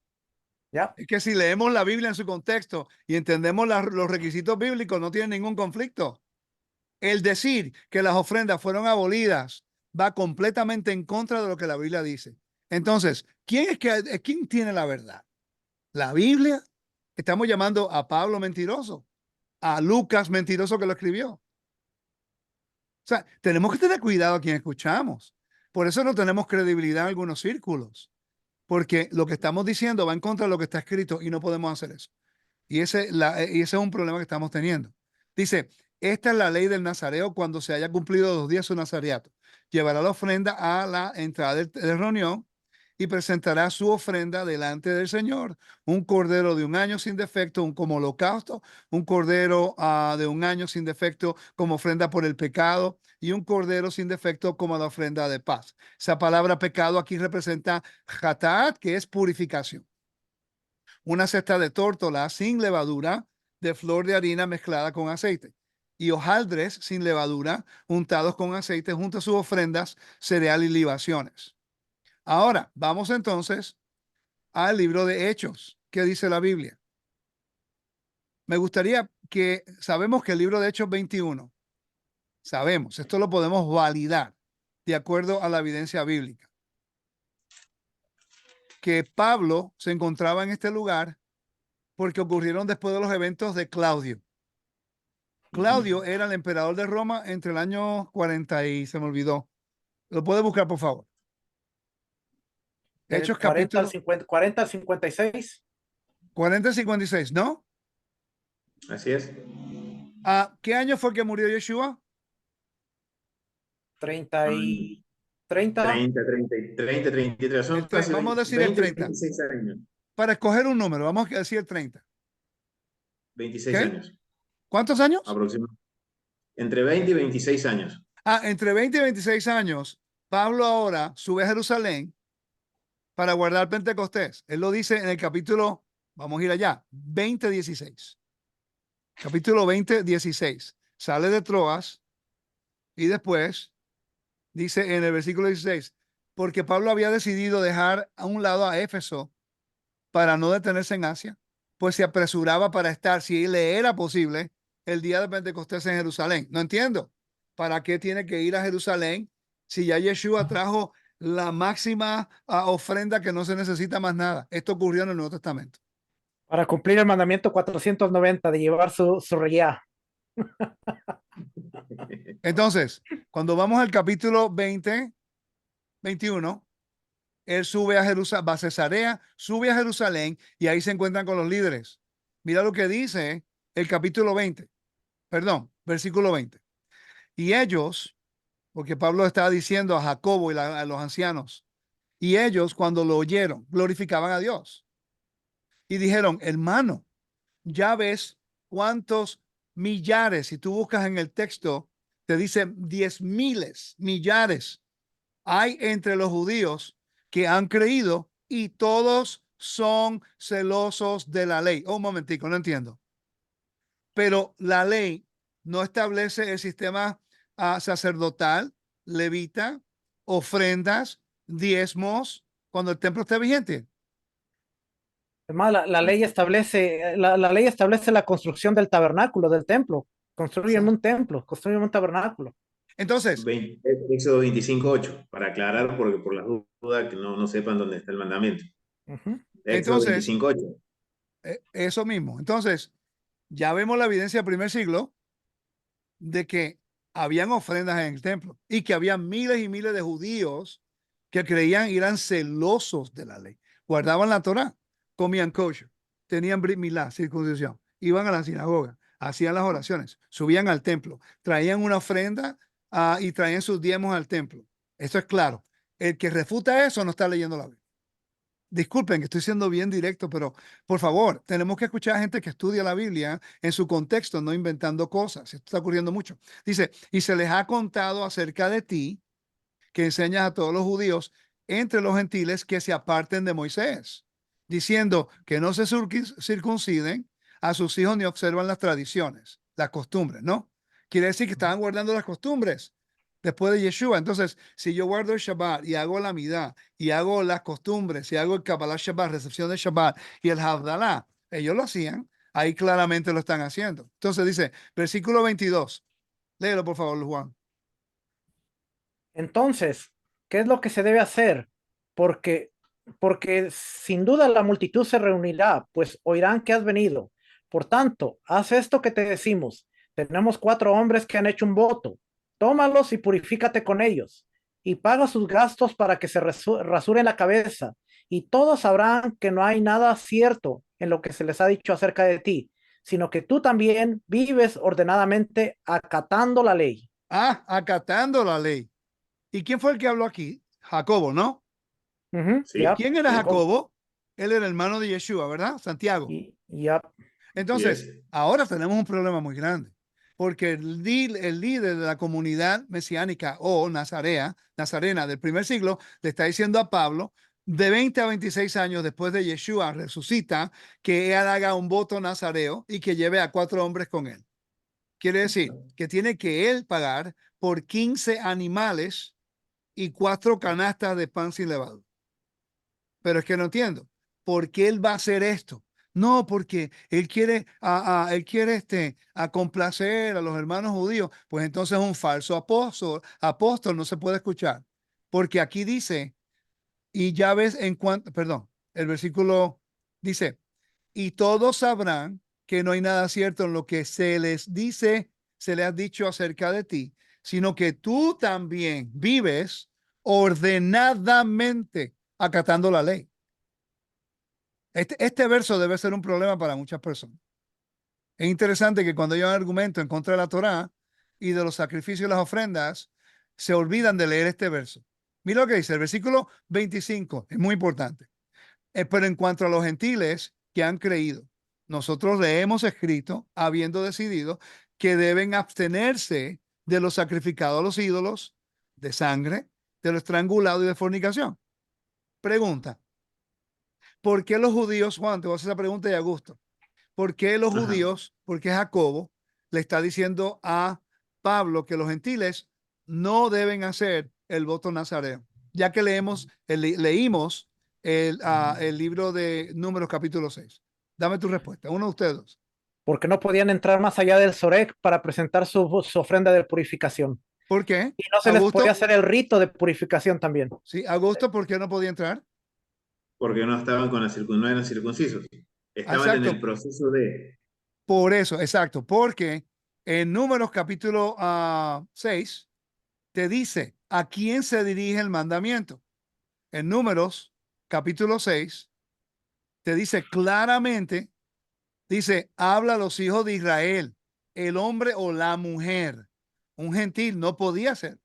Ya. Es que si leemos la Biblia en su contexto y entendemos los requisitos bíblicos, no tiene ningún conflicto. El decir que las ofrendas fueron abolidas va completamente en contra de lo que la Biblia dice. Entonces, ¿quién tiene la verdad? ¿La Biblia? Estamos llamando a Pablo mentiroso, a Lucas mentiroso que lo escribió. O sea, tenemos que tener cuidado a quien escuchamos. Por eso no tenemos credibilidad en algunos círculos, porque lo que estamos diciendo va en contra de lo que está escrito y no podemos hacer eso. Y ese es un problema que estamos teniendo. Dice, esta es la ley del nazareo cuando se haya cumplido 2 días su nazareato. Llevará la ofrenda a la entrada de reunión y presentará su ofrenda delante del Señor. Un cordero de un año sin defecto, como holocausto, un cordero de un año sin defecto como ofrenda por el pecado y un cordero sin defecto como la ofrenda de paz. Esa palabra pecado aquí representa hataat, que es purificación. Una cesta de tórtola sin levadura de flor de harina mezclada con aceite y hojaldres sin levadura untados con aceite junto a sus ofrendas, cereal y libaciones. Ahora, vamos entonces al libro de Hechos. ¿Qué dice la Biblia? Me gustaría sabemos que el libro de Hechos 21, sabemos, esto lo podemos validar de acuerdo a la evidencia bíblica, que Pablo se encontraba en este lugar porque ocurrieron después de los eventos de Claudio. Claudio era el emperador de Roma entre el año 40 y se me olvidó. Lo puede buscar, por favor. Del Hechos 40 al capítulo 50, 40 al 56. 40 y 56, ¿no? Así es. ¿Qué año fue que murió Yeshua? 30 Mm, y 30. 33. Son casi Vamos a decir el 20, 30. 26 años. Para escoger un número, vamos a decir el 30. 26 ¿Ok? años, ¿Cuántos años? aproximadamente. Entre 20 y 26 años. Entre 20 y 26 años, Pablo ahora sube a Jerusalén para guardar Pentecostés. Él lo dice en el capítulo, vamos a ir allá, 20:16. Capítulo 20:16. Sale de Troas y después dice en el versículo 16, porque Pablo había decidido dejar a un lado a Éfeso para no detenerse en Asia, pues se apresuraba para estar, si le era posible, el día de Pentecostés en Jerusalén. No entiendo. ¿Para qué tiene que ir a Jerusalén si ya Yeshua trajo la máxima ofrenda que no se necesita más nada? Esto ocurrió en el Nuevo Testamento. Para cumplir el mandamiento 490 de llevar su reyá. Entonces, cuando vamos al capítulo 20, 21, él sube a Jerusalén, va a Cesarea, sube a Jerusalén y ahí se encuentran con los líderes. Mira lo que dice el capítulo 20, perdón, versículo 20. Y ellos, porque Pablo estaba diciendo a Jacobo y a los ancianos, y ellos cuando lo oyeron, glorificaban a Dios. Y dijeron, hermano, ya ves cuántos millares, si tú buscas en el texto, te dice 10,000, millares, hay entre los judíos que han creído y todos son celosos de la ley. Un momentico, no entiendo. Pero la ley no establece el sistema sacerdotal, levita, ofrendas, diezmos, cuando el templo esté vigente. Además, la ley establece, la ley establece la construcción del tabernáculo, del templo. Construyen un templo, construyen un tabernáculo. Entonces, Éxodo 25:8, para aclarar, porque por las dudas que no sepan dónde está el mandamiento. Éxodo entonces, 25:8. eso mismo. Entonces, ya vemos la evidencia del primer siglo de que habían ofrendas en el templo y que había miles y miles de judíos que creían y eran celosos de la ley. Guardaban la Torá, comían kosher, tenían brit milá, circuncisión, iban a la sinagoga, hacían las oraciones, subían al templo, traían una ofrenda y traían sus diezmos al templo. Eso es claro. El que refuta eso no está leyendo la Biblia. Disculpen que estoy siendo bien directo, pero por favor, tenemos que escuchar a gente que estudia la Biblia en su contexto, no inventando cosas. Esto está ocurriendo mucho. Dice, y se les ha contado acerca de ti, que enseñas a todos los judíos entre los gentiles que se aparten de Moisés, diciendo que no se circunciden a sus hijos ni observan las tradiciones, las costumbres, ¿no? Quiere decir que estaban guardando las costumbres después de Yeshua. Entonces, si yo guardo el Shabbat y hago la Midá y hago las costumbres y hago el Kabbalah Shabbat, recepción de Shabbat y el Havdalah, ellos lo hacían, ahí claramente lo están haciendo. Entonces dice, versículo 22, léelo por favor, Juan. Entonces, ¿qué es lo que se debe hacer? Porque, porque sin duda la multitud se reunirá, pues oirán que has venido. Por tanto, haz esto que te decimos. Tenemos 4 hombres que han hecho un voto. Tómalos y purifícate con ellos, y paga sus gastos para que se rasuren la cabeza, y todos sabrán que no hay nada cierto en lo que se les ha dicho acerca de ti, sino que tú también vives ordenadamente acatando la ley. Acatando la ley. ¿Y quién fue el que habló aquí? Jacobo, ¿no? Sí, ¿Quién era sí. Jacobo? Él era hermano de Yeshua, ¿verdad? Santiago. Entonces, Yes. ahora tenemos un problema muy grande, porque el líder de la comunidad mesiánica o nazarena del primer siglo, le está diciendo a Pablo, de 20 a 26 años después de Yeshua resucita, que él haga un voto nazareo y que lleve a 4 hombres con él. Quiere decir que tiene que él pagar por 15 animales y 4 canastas de pan sin levadura. Pero es que no entiendo. ¿Por qué él va a hacer esto? No, porque él quiere, a complacer a los hermanos judíos. Pues entonces un falso apóstol no se puede escuchar. Porque aquí dice, y ya ves en cuanto, perdón, el versículo dice, y todos sabrán que no hay nada cierto en lo que se les dice, se les ha dicho acerca de ti, sino que tú también vives ordenadamente acatando la ley. Este verso debe ser un problema para muchas personas. Es interesante que cuando hay un argumento en contra de la Torá y de los sacrificios y las ofrendas, se olvidan de leer este verso. Mira lo que dice el versículo 25, es muy importante. Pero en cuanto a los gentiles que han creído, nosotros le hemos escrito, habiendo decidido que deben abstenerse de lo sacrificado a los ídolos, de sangre, de lo estrangulado y de fornicación. Pregunta, ¿por qué los judíos, Juan, te voy a hacer esa pregunta y a gusto? ¿Por qué los judíos, por qué Jacobo le está diciendo a Pablo que los gentiles no deben hacer el voto nazareo? Ya que leímos el libro de Números capítulo 6. Dame tu respuesta, uno de ustedes dos. porque no podían entrar más allá del Sorek para presentar su ofrenda de purificación. ¿Por qué? Y no se les podía Augusto, hacer el rito de purificación también. sí, Augusto, ¿por qué no podía entrar? Porque no estaban con no eran circuncisos. Estaban en el Exacto, proceso de... por eso, exacto, porque en Números capítulo 6 te dice a quién se dirige el mandamiento. En Números capítulo 6 te dice claramente, dice, habla a los hijos de Israel, el hombre o la mujer. Un gentil no podía ser,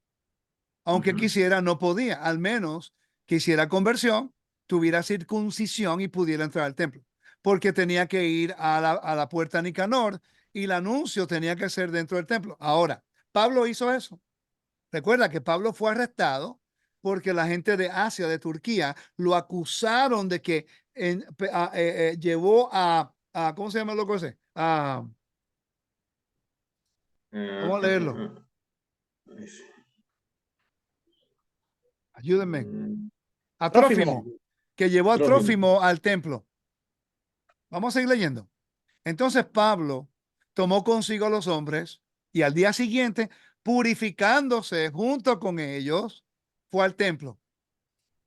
aunque quisiera, no podía, al menos que hiciera conversión, tuviera circuncisión y pudiera entrar al templo, porque tenía que ir a la puerta Nicanor y el anuncio tenía que ser dentro del templo. Ahora, Pablo hizo eso. Recuerda que Pablo fue arrestado porque la gente de Asia, de Turquía, lo acusaron de que llevó ¿cómo se llama lo que ese? Vamos a leerlo. Ayúdenme. A Trófimo. Trófimo, que llevó a Trófimo. Trófimo al templo. Vamos a seguir leyendo. Entonces Pablo tomó consigo a los hombres y al día siguiente, purificándose junto con ellos, fue al templo.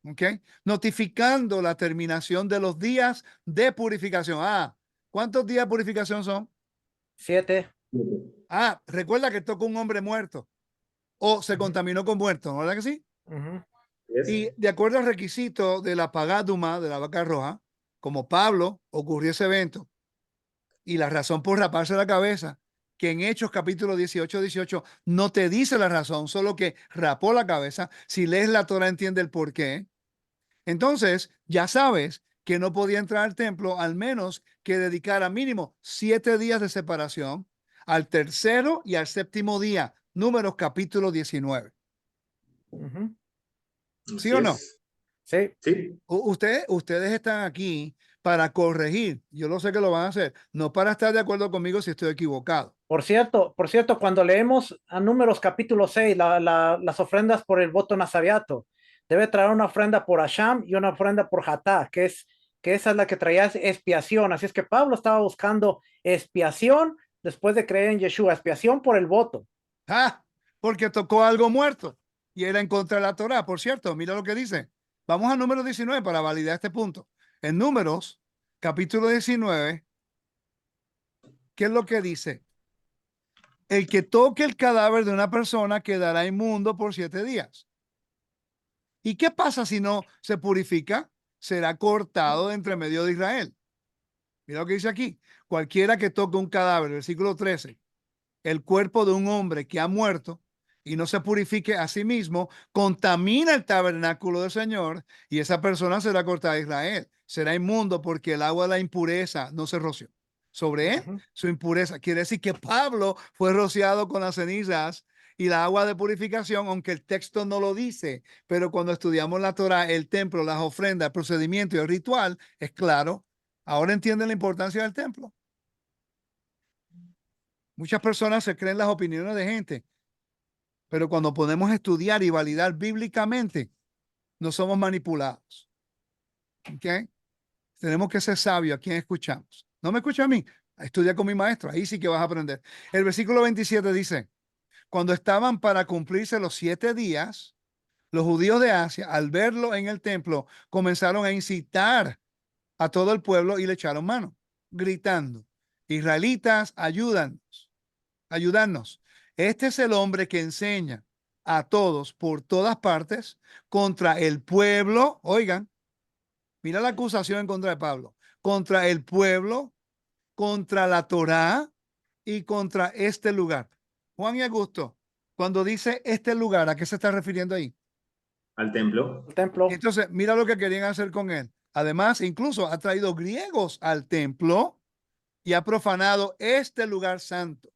¿Ok? Notificando la terminación de los días de purificación. ¿Cuántos días de purificación son? 7. Recuerda que tocó un hombre muerto o se contaminó con muerto, ¿no? ¿Verdad que sí? Y de acuerdo al requisito de la pagaduma, de la vaca roja, como Pablo ocurrió ese evento y la razón por raparse la cabeza, que en Hechos capítulo 18 no te dice la razón, solo que rapó la cabeza. Si lees la Torah entiende el por qué. Entonces, ya sabes que no podía entrar al templo al menos que dedicara mínimo 7 días de separación al tercero y al séptimo día, Números capítulo 19. ¿Sí Así o no? es. Sí. Sí. Ustedes están aquí para corregir. Yo lo sé que lo van a hacer, no para estar de acuerdo conmigo si estoy equivocado. Por cierto, cuando leemos a Números capítulo 6, las ofrendas por el voto nazareato, debe traer una ofrenda por Hasham y una ofrenda por Hatá, que esa es la que traía expiación. Así es que Pablo estaba buscando expiación después de creer en Yeshua, expiación por el voto. Porque tocó algo muerto y era en contra de la Torah. Por cierto, mira lo que dice. Vamos a número 19 para validar este punto. En Números, capítulo 19, ¿qué es lo que dice? El que toque el cadáver de una persona quedará inmundo por 7 días. ¿Y qué pasa si no se purifica? Será cortado de entre medio de Israel. Mira lo que dice aquí. Cualquiera que toque un cadáver, versículo 13, el cuerpo de un hombre que ha muerto y no se purifique a sí mismo, contamina el tabernáculo del Señor y esa persona será cortada de Israel. Será inmundo porque el agua de la impureza no se roció sobre él, su impureza. Quiere decir que Pablo fue rociado con las cenizas y la agua de purificación, aunque el texto no lo dice, pero cuando estudiamos la Torah, el templo, las ofrendas, el procedimiento y el ritual, es claro. Ahora entienden la importancia del templo. Muchas personas se creen las opiniones de gente, pero cuando podemos estudiar y validar bíblicamente, no somos manipulados. ¿Ok? Tenemos que ser sabios a quien escuchamos. No me escucha a mí, estudia con mi maestro, ahí sí que vas a aprender. El versículo 27 dice, cuando estaban para cumplirse los 7 días, los judíos de Asia, al verlo en el templo, comenzaron a incitar a todo el pueblo y le echaron mano, gritando, israelitas, ayúdanos. Este es el hombre que enseña a todos por todas partes contra el pueblo. Oigan, mira la acusación en contra de Pablo. Contra el pueblo, contra la Torá y contra este lugar. Juan y Augusto, cuando dice este lugar, ¿a qué se está refiriendo ahí? Al templo. El templo. Entonces, mira lo que querían hacer con él. Además, incluso ha traído griegos al templo y ha profanado este lugar santo.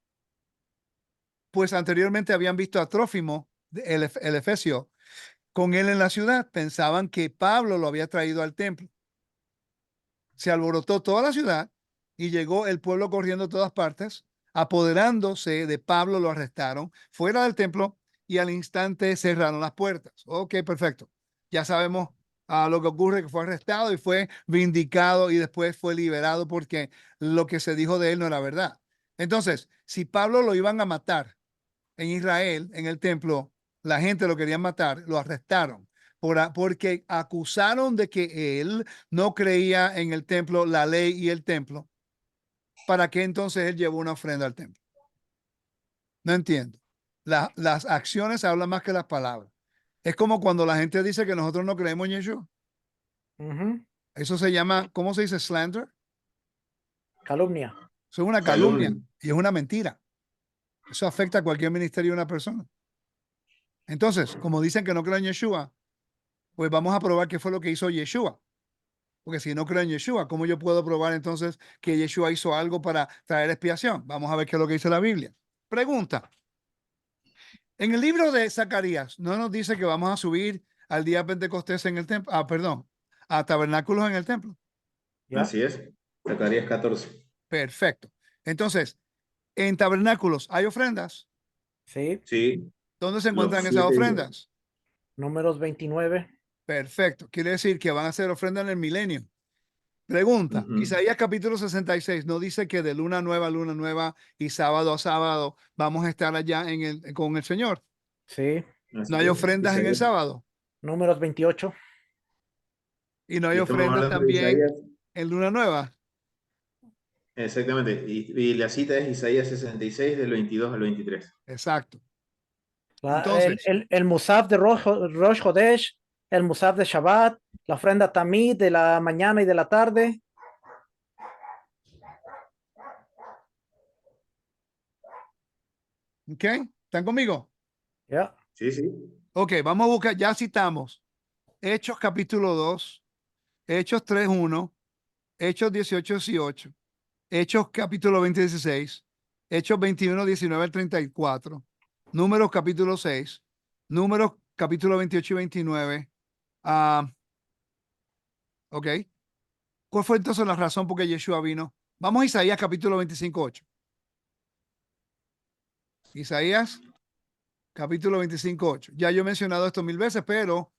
Pues anteriormente habían visto a Trófimo, el efesio, con él en la ciudad. Pensaban que Pablo lo había traído al templo. Se alborotó toda la ciudad y llegó el pueblo corriendo a todas partes, apoderándose de Pablo, lo arrestaron fuera del templo y al instante cerraron las puertas. Ok, perfecto. Ya sabemos Lo que ocurre es que fue arrestado y fue vindicado y después fue liberado porque lo que se dijo de él no era verdad. Entonces, si Pablo lo iban a matar en Israel, en el templo, la gente lo quería matar, lo arrestaron porque acusaron de que él no creía en el templo, la ley y el templo. ¿Para qué entonces él llevó una ofrenda al templo? No entiendo. Las acciones hablan más que las palabras. Es como cuando la gente dice que nosotros no creemos en Yeshua. Ujú. Eso se llama, ¿cómo se dice? Slander. Calumnia. Eso es una calumnia y es una mentira. Eso afecta a cualquier ministerio de una persona. Entonces, como dicen que no creen en Yeshua, pues vamos a probar qué fue lo que hizo Yeshua. Porque si no creo en Yeshua, ¿cómo yo puedo probar entonces que Yeshua hizo algo para traer expiación? Vamos a ver qué es lo que dice la Biblia. Pregunta. En el libro de Zacarías, no nos dice que vamos a subir al día Pentecostés en el templo, perdón, a tabernáculos en el templo. ¿Ya? Así es. Zacarías 14. Perfecto. Entonces, en tabernáculos hay ofrendas. Sí. Sí, ¿Dónde se los encuentran esas 7 días. ofrendas? Números 29. Perfecto. Quiere decir que van a ser ofrendas en el milenio. Pregunta, Ujú. Isaías capítulo 66 no dice que de luna nueva a luna nueva y sábado a sábado vamos a estar allá con el Señor. Sí. Así No hay es. ofrendas en el Isaías. sábado Números 28. y no hay Y estamos ofrendas hablando de también Isaías. en luna nueva. Exactamente. Y la cita es Isaías 66 del 22 al 23. Exacto. El, Entonces, el, el Musaf de Rosh Hodesh, el Musaf de Shabbat, la ofrenda Tamid de la mañana y de la tarde. ¿ok? ¿Están conmigo? ¿Ya? Sí, sí. Ok, vamos a buscar, ya citamos Hechos capítulo 2, Hechos 3:1, Hechos 18:18, Hechos capítulo 20:16, Hechos 21:19 al 34, Números capítulo 6, Números capítulo 28 y 29. Ok. ¿Cuál fue entonces la razón por qué Yeshua vino? Vamos a Isaías capítulo 25:8. Isaías capítulo 25:8. Ya yo he mencionado esto 1000 veces, pero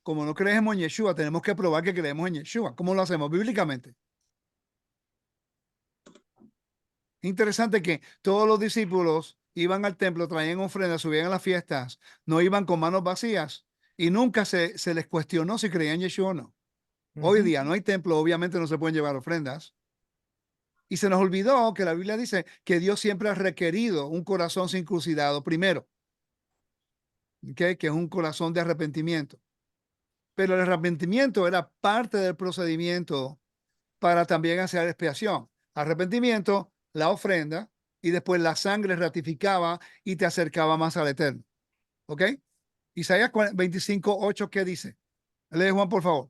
como no creemos en Yeshua, tenemos que probar que creemos en Yeshua. ¿Cómo lo hacemos? Bíblicamente. Interesante que todos los discípulos iban al templo, traían ofrendas, subían a las fiestas, no iban con manos vacías y nunca se les cuestionó si creían en Yeshua o no. Hoy Ujú. día no hay templo, obviamente no se pueden llevar ofrendas. Y se nos olvidó que la Biblia dice que Dios siempre ha requerido un corazón circuncidado primero, ¿okay? Que es un corazón de arrepentimiento. Pero el arrepentimiento era parte del procedimiento para también hacer expiación. Arrepentimiento, la ofrenda, y después la sangre ratificaba y te acercaba más al Eterno. ¿Ok? Isaías 25:8, ¿qué dice? Lee, Juan, por favor.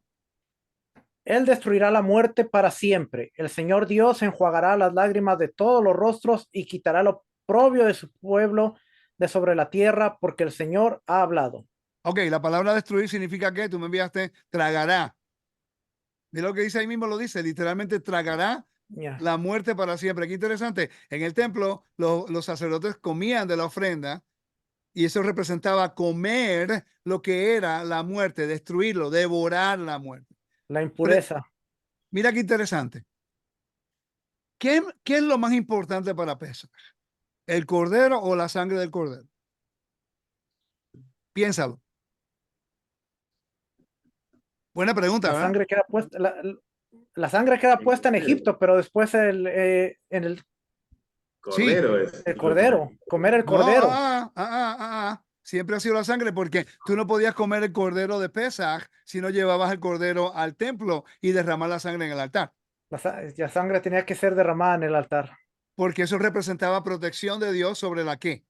Él destruirá la muerte para siempre. El Señor Dios enjuagará las lágrimas de todos los rostros y quitará el oprobio de su pueblo de sobre la tierra, porque el Señor ha hablado. Ok, la palabra destruir significa que tú me enviaste, tragará. De lo que dice ahí mismo lo dice, literalmente tragará Ya. la muerte para siempre. Qué interesante. En el templo, los sacerdotes comían de la ofrenda y eso representaba comer lo que era la muerte, destruirlo, devorar la muerte. La impureza. Mira qué interesante. ¿Qué es lo más importante para Pesach? ¿El cordero o la sangre del cordero? Piénsalo. Buena pregunta, La ¿verdad? sangre queda puesta, la sangre queda El puesta en cordero. Egipto, pero después en Sí. Cordero es. el cordero, comer el No, cordero. siempre ha sido la sangre porque tú no podías comer el cordero de Pesach si no llevabas el cordero al templo y derramar la sangre en el altar, La sangre tenía que ser derramada en el altar porque eso representaba protección de Dios sobre la qué.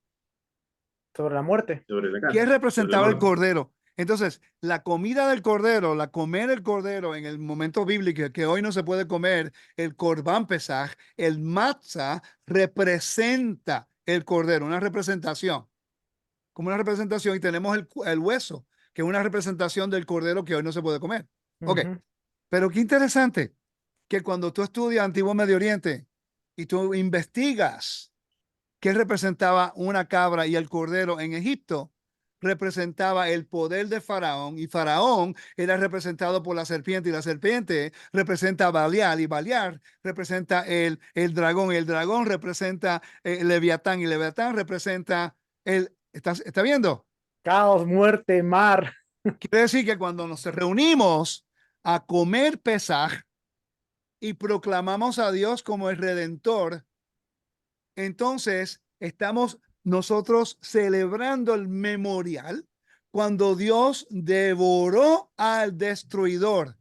sobre la muerte. Sobre la ¿Qué carne. Sobre la representaba el muerte. cordero? Entonces, la comida del cordero, la comer el cordero en el momento bíblico, que hoy no se puede comer, el Corban Pesaj, el matzah, representa el cordero, una representación, como una representación, y tenemos el hueso, que es una representación del cordero que hoy no se puede comer. Ok, Ujú. pero qué interesante que cuando tú estudias Antiguo Medio Oriente y tú investigas qué representaba una cabra y el cordero en Egipto, representaba el poder de Faraón y Faraón era representado por la serpiente y la serpiente representa a Balial y Balial representa el dragón y el dragón representa el Leviatán y Leviatán representa el... ¿Está viendo? Caos, muerte, mar. Quiere decir que cuando nos reunimos a comer Pesaj y proclamamos a Dios como el Redentor, entonces estamos nosotros celebrando el memorial cuando Dios devoró al destruidor,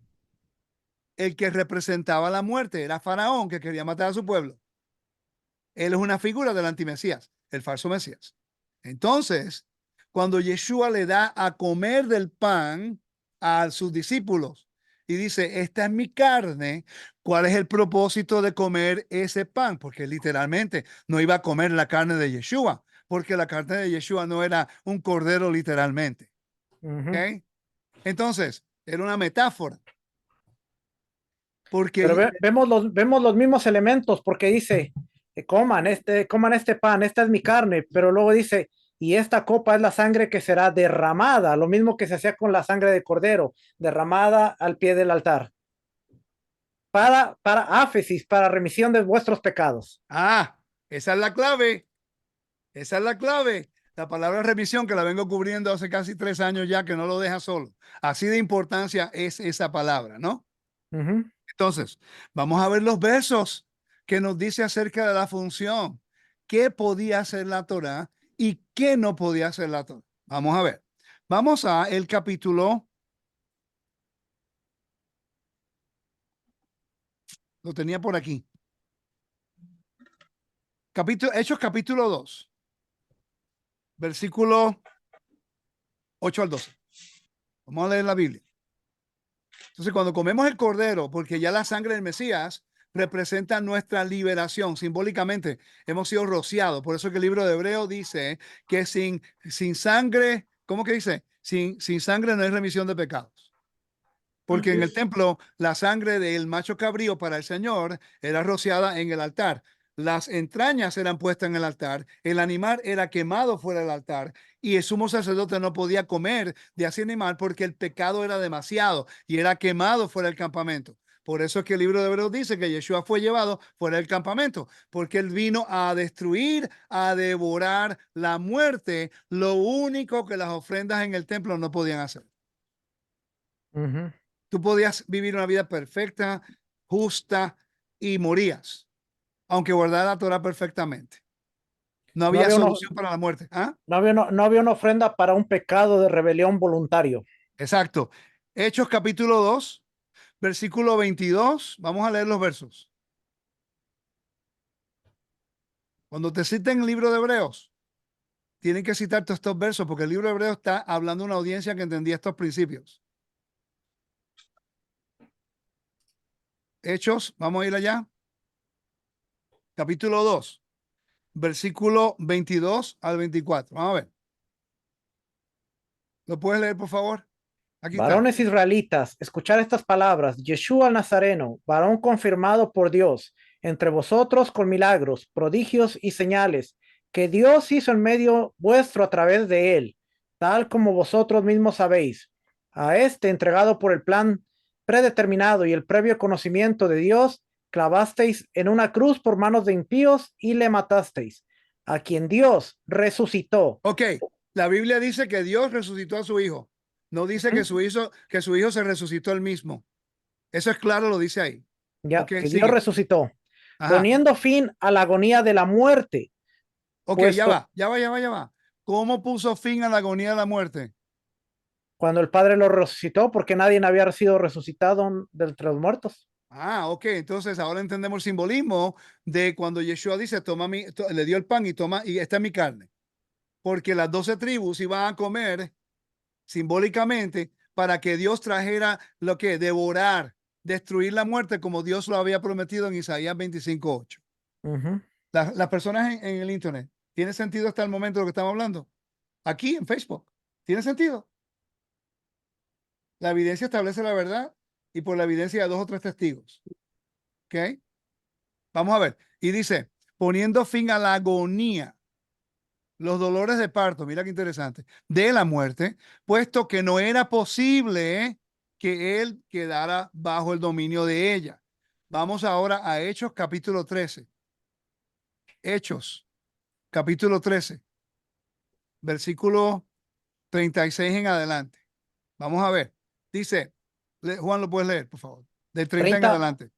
el que representaba la muerte, era Faraón que quería matar a su pueblo. Él es una figura del antimesías, el falso Mesías. Entonces, cuando Yeshua le da a comer del pan a sus discípulos y dice, esta es mi carne, ¿cuál es el propósito de comer ese pan? Porque literalmente no iba a comer la carne de Yeshua, porque la carne de Yeshua no era un cordero literalmente. ¿Okay? Entonces, era una metáfora. Porque Pero vemos los mismos elementos, porque dice, coman este pan, esta es mi carne, pero luego dice, y esta copa es la sangre que será derramada, lo mismo que se hacía con la sangre de cordero, derramada al pie del altar. Para áfesis, para remisión de vuestros pecados. Esa es la clave. Esa es la clave. La palabra remisión, que la vengo cubriendo hace casi 3 años ya, que no lo deja solo. Así de importancia es esa palabra, ¿no? Entonces, vamos a ver los versos que nos dice acerca de la función. ¿Qué podía hacer la Torá y qué no podía hacer la Torá? Vamos a ver. Vamos a el capítulo. Lo tenía por aquí. Hechos capítulo 2. Versículo 8 al 12. Vamos a leer la Biblia. Entonces, cuando comemos el cordero, porque ya la sangre del Mesías representa nuestra liberación, simbólicamente hemos sido rociados. Por eso que el libro de Hebreo dice que sin sangre, ¿cómo que dice? Sin sangre no hay remisión de pecados. Porque en el templo la sangre del macho cabrío para el Señor era rociada en el altar. Las entrañas eran puestas en el altar, el animal era quemado fuera del altar y el sumo sacerdote no podía comer de ese animal porque el pecado era demasiado y era quemado fuera del campamento. Por eso es que el libro de Hebreos dice que Yeshua fue llevado fuera del campamento, porque él vino a destruir, a devorar la muerte, lo único que las ofrendas en el templo no podían hacer. Tú podías vivir una vida perfecta, justa y morías, aunque guardara la Torah perfectamente. No había solución para la muerte. No había una ofrenda para un pecado de rebelión voluntario. Exacto. Hechos capítulo 2, versículo 22. Vamos a leer los versos. Cuando te citen el libro de Hebreos, tienen que citar todos estos versos porque el libro de Hebreos está hablando de una audiencia que entendía estos principios. Hechos, vamos a ir allá. Capítulo 2, versículo 22 al 24. Vamos a ver. ¿Lo puedes leer, por favor? Aquí Varones está. israelitas, escuchad estas palabras. Yeshua el Nazareno, varón confirmado por Dios, entre vosotros con milagros, prodigios y señales, que Dios hizo en medio vuestro a través de él, tal como vosotros mismos sabéis. A este, entregado por el plan predeterminado y el previo conocimiento de Dios, clavasteis en una cruz por manos de impíos y le matasteis, a quien Dios resucitó. Ok, la Biblia dice que Dios resucitó a su hijo. No dice que su hijo se resucitó él mismo. Eso es claro, lo dice ahí. Ya, Ok, que Dios sigue. resucitó, Ajá. poniendo fin a la agonía de la muerte. Ok, Puesto ya va. ¿Cómo puso fin a la agonía de la muerte? cuando el Padre lo resucitó, porque nadie había sido resucitado de entre los muertos. Ok, entonces ahora entendemos el simbolismo de cuando Yeshua dice, le dio el pan y esta es mi carne. Porque las 12 tribus iban a comer simbólicamente para que Dios trajera lo que devorar, destruir la muerte como Dios lo había prometido en Isaías 25:8. Las personas en el internet, ¿tiene sentido hasta el momento lo que estamos hablando? Aquí en Facebook, ¿tiene sentido? La evidencia establece la verdad y por la evidencia de 2 o 3 testigos. ¿Ok? Vamos a ver. Y dice, poniendo fin a la agonía. los dolores de parto, mira qué interesante, de la muerte, puesto que no era posible que él quedara bajo el dominio de ella. Vamos ahora a Hechos capítulo 13. Hechos capítulo 13, versículo 36 en adelante. Vamos a ver. Dice, Juan, lo puedes leer, por favor. Del 30 en 30. adelante.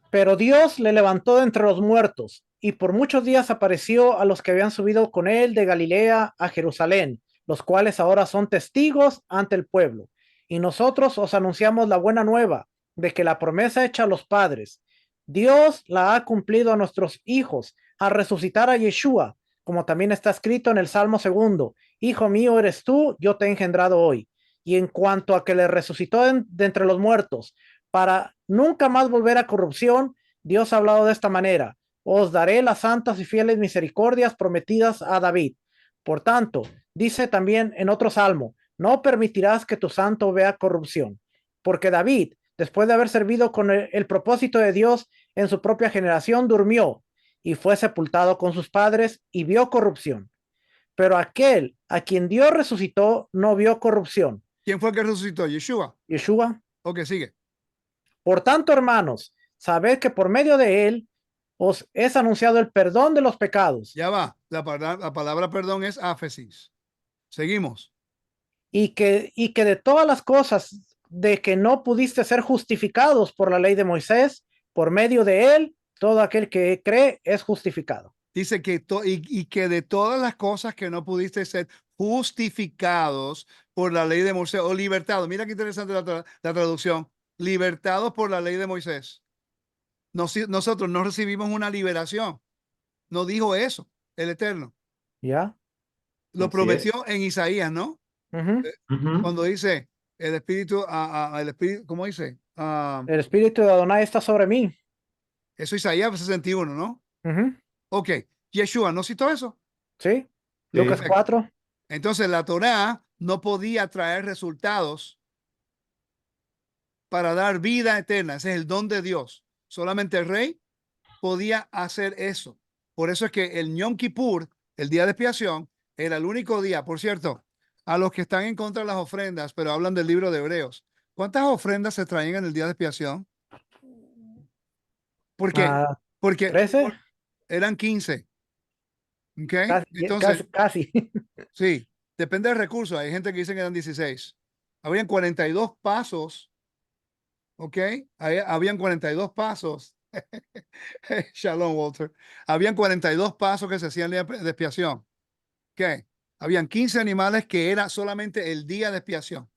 Pero Dios le levantó de entre los muertos, y por muchos días apareció a los que habían subido con él de Galilea a Jerusalén, los cuales ahora son testigos ante el pueblo. Y nosotros os anunciamos la buena nueva de que la promesa hecha a los padres, Dios la ha cumplido a nuestros hijos al resucitar a Yeshua, como también está escrito en el Salmo 2: Hijo mío eres tú, yo te he engendrado hoy. Y en cuanto a que le resucitó de entre los muertos, para nunca más volver a corrupción, Dios ha hablado de esta manera: os daré las santas y fieles misericordias prometidas a David. Por tanto, dice también en otro salmo: no permitirás que tu santo vea corrupción. Porque David, después de haber servido con el propósito de Dios en su propia generación, durmió y fue sepultado con sus padres y vio corrupción. Pero aquel a quien Dios resucitó no vio corrupción. ¿Quién fue el que resucitó? Yeshua. Yeshua. Ok, sigue. Por tanto, hermanos, sabed que por medio de él os es anunciado el perdón de los pecados, Ya va. La palabra perdón es áfesis. Seguimos. y que de todas las cosas de que no pudiste ser justificados por la ley de Moisés, por medio de él, todo aquel que cree es justificado. Dice que y que de todas las cosas que no pudiste ser justificados por la ley de Moisés o libertados. Mira qué interesante la traducción. Libertados por la ley de Moisés. Nosotros no recibimos una liberación. No dijo eso el Eterno. ¿Ya? Lo Así prometió en Isaías, ¿no? Ujú. Cuando dice el Espíritu, ¿cómo dice? El Espíritu de Adonai está sobre mí. Eso Isaías 61, ¿no? Ujú. Ok. Yeshua, ¿no citó eso? ¿Sí? Lucas Sí. 4. Entonces la Torá no podía traer resultados para dar vida eterna. Ese es el don de Dios. Solamente el rey podía hacer eso. Por eso es que el Yom Kippur, el día de expiación, era el único día. Por cierto, a los que están en contra de las ofrendas, pero hablan del libro de Hebreos, ¿cuántas ofrendas se traían en el día de expiación? ¿Por qué? Porque 13. eran 15. ¿Ok? Casi, Entonces, casi, casi. sí, depende del recurso. Hay gente que dice que eran 16. Habían 42 pasos. ¿Ok? Habían 42 pasos. Shalom, Walter. Habían 42 pasos que se hacían de expiación. ¿Ok? Habían 15 animales que era solamente el día de expiación.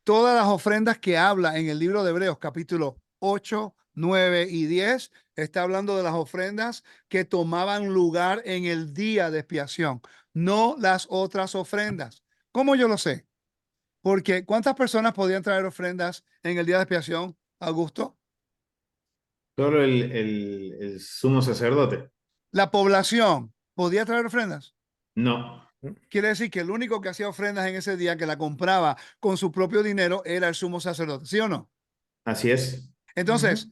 Todas las ofrendas que habla en el libro de Hebreos, capítulo 8, 9 y 10, está hablando de las ofrendas que tomaban lugar en el día de expiación, no las otras ofrendas. ¿Cómo yo lo sé? Porque ¿cuántas personas podían traer ofrendas en el día de expiación, Augusto? Solo el sumo sacerdote. La población podía traer ofrendas. No, Quiere decir que el único que hacía ofrendas en ese día, que la compraba con su propio dinero, era el sumo sacerdote, ¿sí o no? así es. Entonces,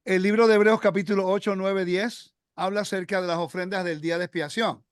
el libro de Hebreos capítulo 8, 9, 10 habla acerca de las ofrendas del día de expiación.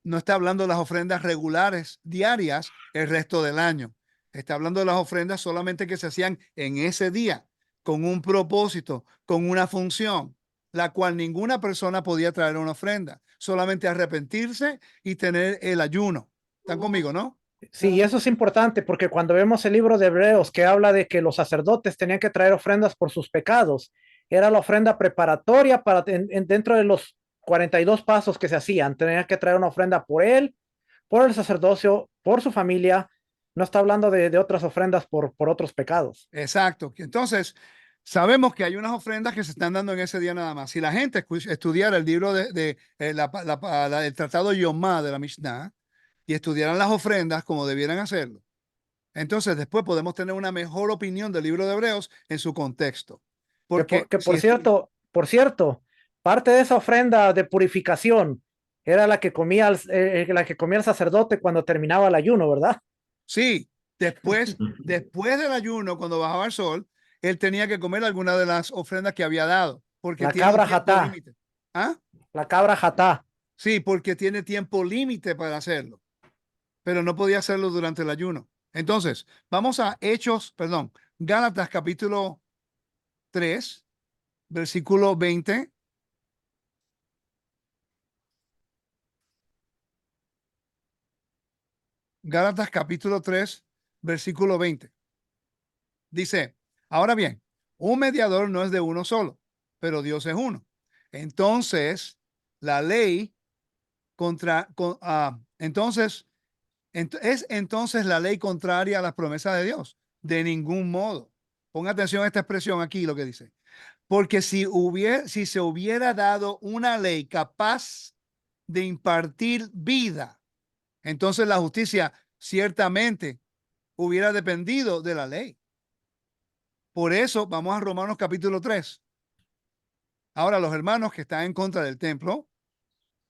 No está hablando de las ofrendas regulares diarias el resto del año. Está hablando de las ofrendas solamente que se hacían en ese día, con un propósito, con una función, la cual ninguna persona podía traer una ofrenda, solamente arrepentirse y tener el ayuno. ¿Están conmigo, no? Sí, y eso es importante porque cuando vemos el libro de Hebreos que habla de que los sacerdotes tenían que traer ofrendas por sus pecados, era la ofrenda preparatoria para dentro de los 42 pasos que se hacían. Tenían que traer una ofrenda por él, por el sacerdocio, por su familia. No está hablando de otras ofrendas por otros pecados. Exacto. Entonces, sabemos que hay unas ofrendas que se están dando en ese día nada más. Si la gente estudiara el libro el Tratado Yomá de la Mishnah y estudiaran las ofrendas como debieran hacerlo, entonces después podemos tener una mejor opinión del libro de Hebreos en su contexto. Porque si Por cierto, parte de esa ofrenda de purificación era la que comía el sacerdote cuando terminaba el ayuno, ¿verdad? sí, después del ayuno, cuando bajaba el sol, él tenía que comer alguna de las ofrendas que había dado, porque La tiene un cabra tiempo jatá, límite. ¿Ah? la cabra jatá. Sí, porque tiene tiempo límite para hacerlo, pero no podía hacerlo durante el ayuno. Entonces, vamos a Gálatas capítulo 3, versículo 20. Gálatas capítulo 3, versículo 20. Dice, ahora bien, un mediador no es de uno solo, pero Dios es uno. Entonces, la ley ¿es entonces la ley contraria a las promesas de Dios? De ningún modo. Ponga atención a esta expresión aquí, lo que dice. Porque si se hubiera dado una ley capaz de impartir vida, entonces la justicia ciertamente hubiera dependido de la ley. Por eso vamos a Romanos capítulo 3. Ahora los hermanos que están en contra del templo,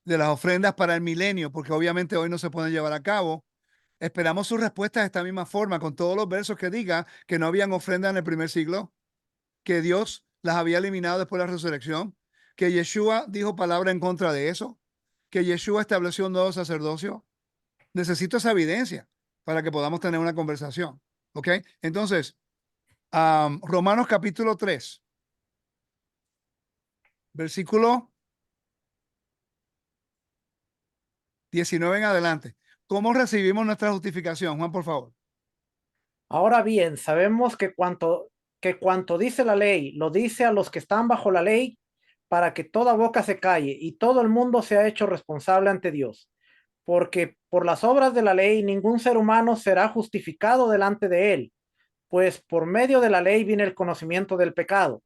de las ofrendas para el milenio, porque obviamente hoy no se pueden llevar a cabo, esperamos su respuesta de esta misma forma, con todos los versos que diga que no habían ofrendas en el primer siglo, que Dios las había eliminado después de la resurrección, que Yeshua dijo palabra en contra de eso, que Yeshua estableció un nuevo sacerdocio. Necesito esa evidencia para que podamos tener una conversación. ¿Ok? Entonces, Romanos capítulo 3, versículo 19 en adelante. ¿Cómo recibimos nuestra justificación? Juan, por favor. Ahora bien, sabemos que cuanto dice la ley, lo dice a los que están bajo la ley, para que toda boca se calle y todo el mundo sea hecho responsable ante Dios. Porque por las obras de la ley ningún ser humano será justificado delante de él, pues por medio de la ley viene el conocimiento del pecado.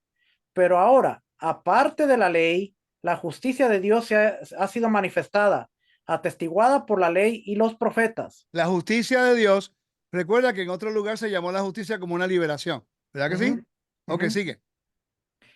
Pero ahora, aparte de la ley, la justicia de Dios ha sido manifestada, atestiguada por la ley y los profetas. La justicia de Dios, recuerda que en otro lugar se llamó la justicia como una liberación. ¿Verdad que sí? Ujú, Ok, ujú. sigue.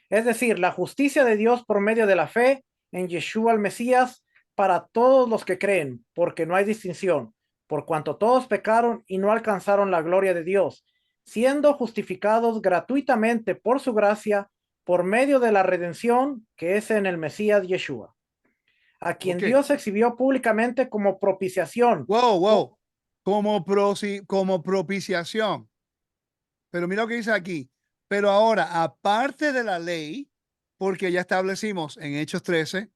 Es decir, la justicia de Dios por medio de la fe en Yeshua el Mesías para todos los que creen, porque no hay distinción, por cuanto todos pecaron y no alcanzaron la gloria de Dios, siendo justificados gratuitamente por su gracia, por medio de la redención que es en el Mesías Yeshua, a quien Ok. Dios exhibió públicamente como propiciación. Wow, wow. Como propiciación. Pero mira lo que dice aquí. Pero ahora, aparte de la ley, porque ya establecimos en Hechos 13,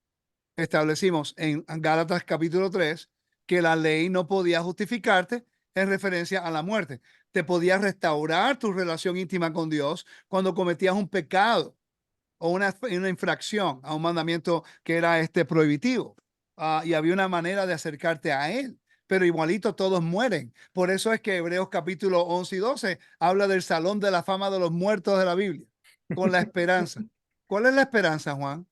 establecimos en Gálatas capítulo 3, que la ley no podía justificarte en referencia a la muerte. Te podía restaurar tu relación íntima con Dios cuando cometías un pecado o una infracción a un mandamiento que era prohibitivo. Y había una manera de acercarte a él, pero igualito todos mueren. Por eso es que Hebreos capítulo 11 y 12 habla del salón de la fama de los muertos de la Biblia, con la esperanza. ¿Cuál es la esperanza, Juan?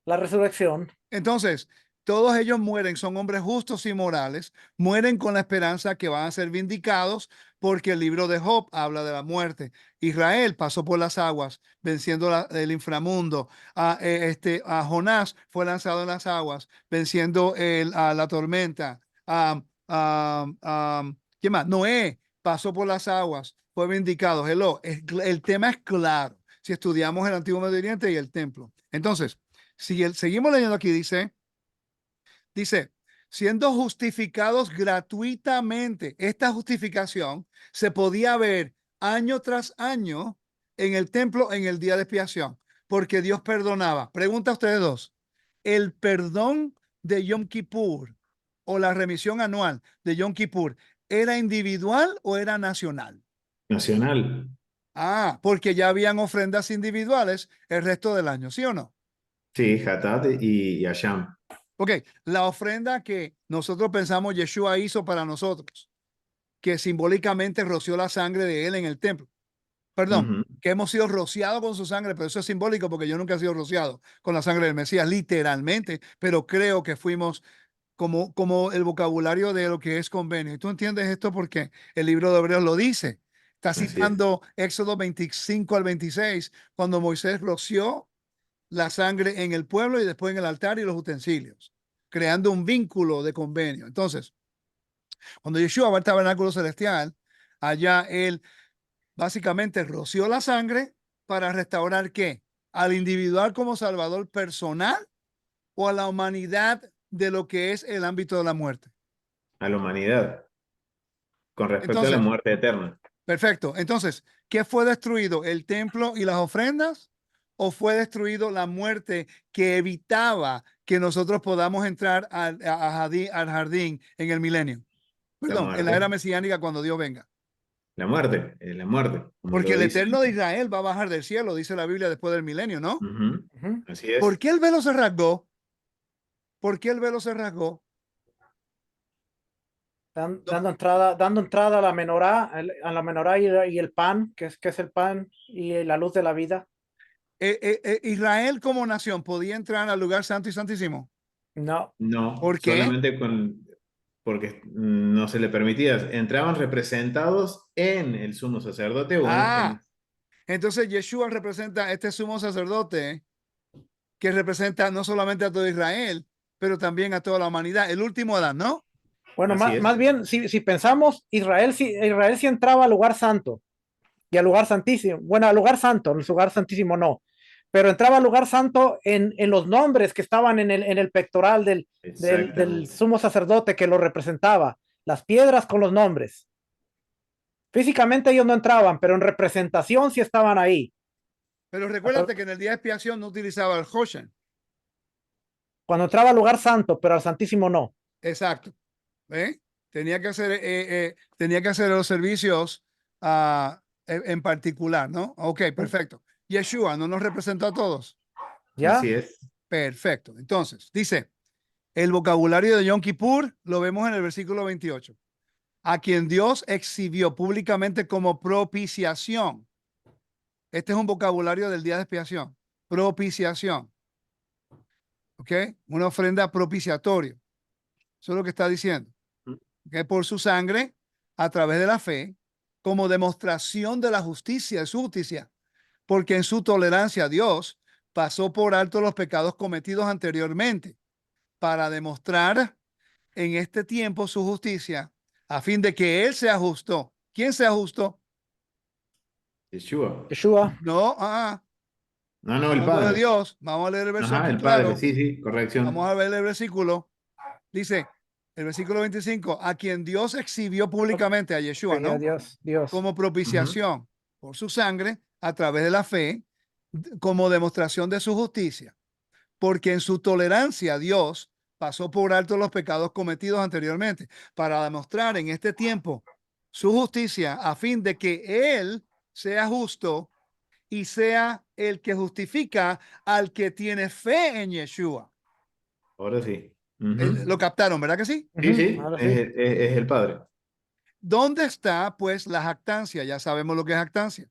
La resurrección. Entonces, todos ellos mueren, son hombres justos y morales, mueren con la esperanza que van a ser vindicados porque el libro de Job habla de la muerte. Israel pasó por las aguas, venciendo el inframundo. A Jonás fue lanzado en las aguas, venciendo la tormenta. ¿Quién más? Noé pasó por las aguas, fue vindicado. Hello, el tema es claro si estudiamos el Antiguo Medio Oriente y el templo. Entonces, seguimos leyendo aquí, dice, siendo justificados gratuitamente. Esta justificación se podía ver año tras año en el templo en el día de expiación, porque Dios perdonaba. Pregunta a ustedes dos, ¿el perdón de Yom Kippur o la remisión anual de Yom Kippur era individual o era nacional? Nacional. Porque ya habían ofrendas individuales el resto del año, ¿sí o no? Sí, Hatat y Asham. Ok, la ofrenda que nosotros pensamos Yeshua hizo para nosotros, que simbólicamente roció la sangre de él en el templo. Perdón, Ujú. que hemos sido rociados con su sangre, pero eso es simbólico porque yo nunca he sido rociado con la sangre del Mesías, literalmente, pero creo que fuimos como el vocabulario de lo que es convenio. ¿Y tú entiendes esto? Porque el libro de Hebreos lo dice. Está Así es. citando Éxodo 25 al 26, cuando Moisés roció la sangre en el pueblo y después en el altar y los utensilios, creando un vínculo de convenio. Entonces, cuando Yeshua va al tabernáculo celestial, allá él básicamente roció la sangre para restaurar ¿qué? Al individual como salvador personal o a la humanidad de lo que es el ámbito de la muerte. A la humanidad, con respecto a la Entonces, muerte eterna. perfecto. Entonces, ¿qué fue destruido? ¿El templo y las ofrendas? ¿O fue destruido la muerte que evitaba que nosotros podamos entrar al jardín en el milenio? La Perdón, en la era muerte. mesiánica cuando Dios venga. La muerte, como Porque lo el dice. Eterno de Israel va a bajar del cielo, dice la Biblia, después del milenio, ¿no? Ujú, Ujú. así ¿Por es. qué el velo se rasgó? ¿Por qué el velo se rasgó? Dando entrada a la menorá, a la menorá y el pan, que es el pan y la luz de la vida. Israel como nación podía entrar al lugar santo y santísimo. No, No, ¿Por qué? solamente porque no se le permitía. Entraban representados en el sumo sacerdote o Ah, entonces Yeshua representa este sumo sacerdote que representa no solamente a todo Israel, pero también a toda la humanidad. El último Adán, ¿no? bueno, así más es. bien, si pensamos, Israel sí entraba al lugar santo y al lugar santísimo. Bueno, al lugar santo, el lugar santísimo no, pero entraba al lugar santo en los nombres que estaban en el pectoral del Exactamente. sumo sacerdote que lo representaba, las piedras con los nombres. Físicamente ellos no entraban, pero en representación sí estaban ahí. Pero recuérdate que en el día de expiación no utilizaba el Hoshen. Cuando entraba al lugar santo, pero al santísimo no. Exacto. ¿Eh? Tenía que hacer los servicios en particular, ¿no? Ok, perfecto. Yeshua no nos representó a todos. ¿Ya? Así es. Perfecto. Entonces, dice, el vocabulario de Yom Kippur lo vemos en el versículo 28. A quien Dios exhibió públicamente como propiciación. Este es un vocabulario del día de expiación. Propiciación. ¿Ok? Una ofrenda propiciatoria. Eso es lo que está diciendo. ¿Ok? Por su sangre, a través de la fe, como demostración de la justicia, de su justicia. Porque en su tolerancia a Dios pasó por alto los pecados cometidos anteriormente para demostrar en este tiempo su justicia, a fin de que Él sea justo. ¿Quién sea justo? Yeshua. Yeshua. No, No, no, el hablando de Padre. Dios, vamos a leer el verso Ajá, aquí el Padre. claro. Sí, sí, Vamos corrección. a ver el versículo. Dice, el versículo 25, a quien Dios exhibió públicamente, a Yeshua, Sí, a ¿no? Dios, Dios. Como Ujú. propiciación por su sangre, a través de la fe, como demostración de su justicia. Porque en su tolerancia a Dios pasó por alto los pecados cometidos anteriormente, para demostrar en este tiempo su justicia, a fin de que Él sea justo y sea el que justifica al que tiene fe en Yeshua. Ahora sí. Ujú. Lo captaron, ¿verdad que sí? Sí, Ujú, sí, ahora sí. es el Padre. ¿Dónde está, pues, la jactancia? Ya sabemos lo que es jactancia.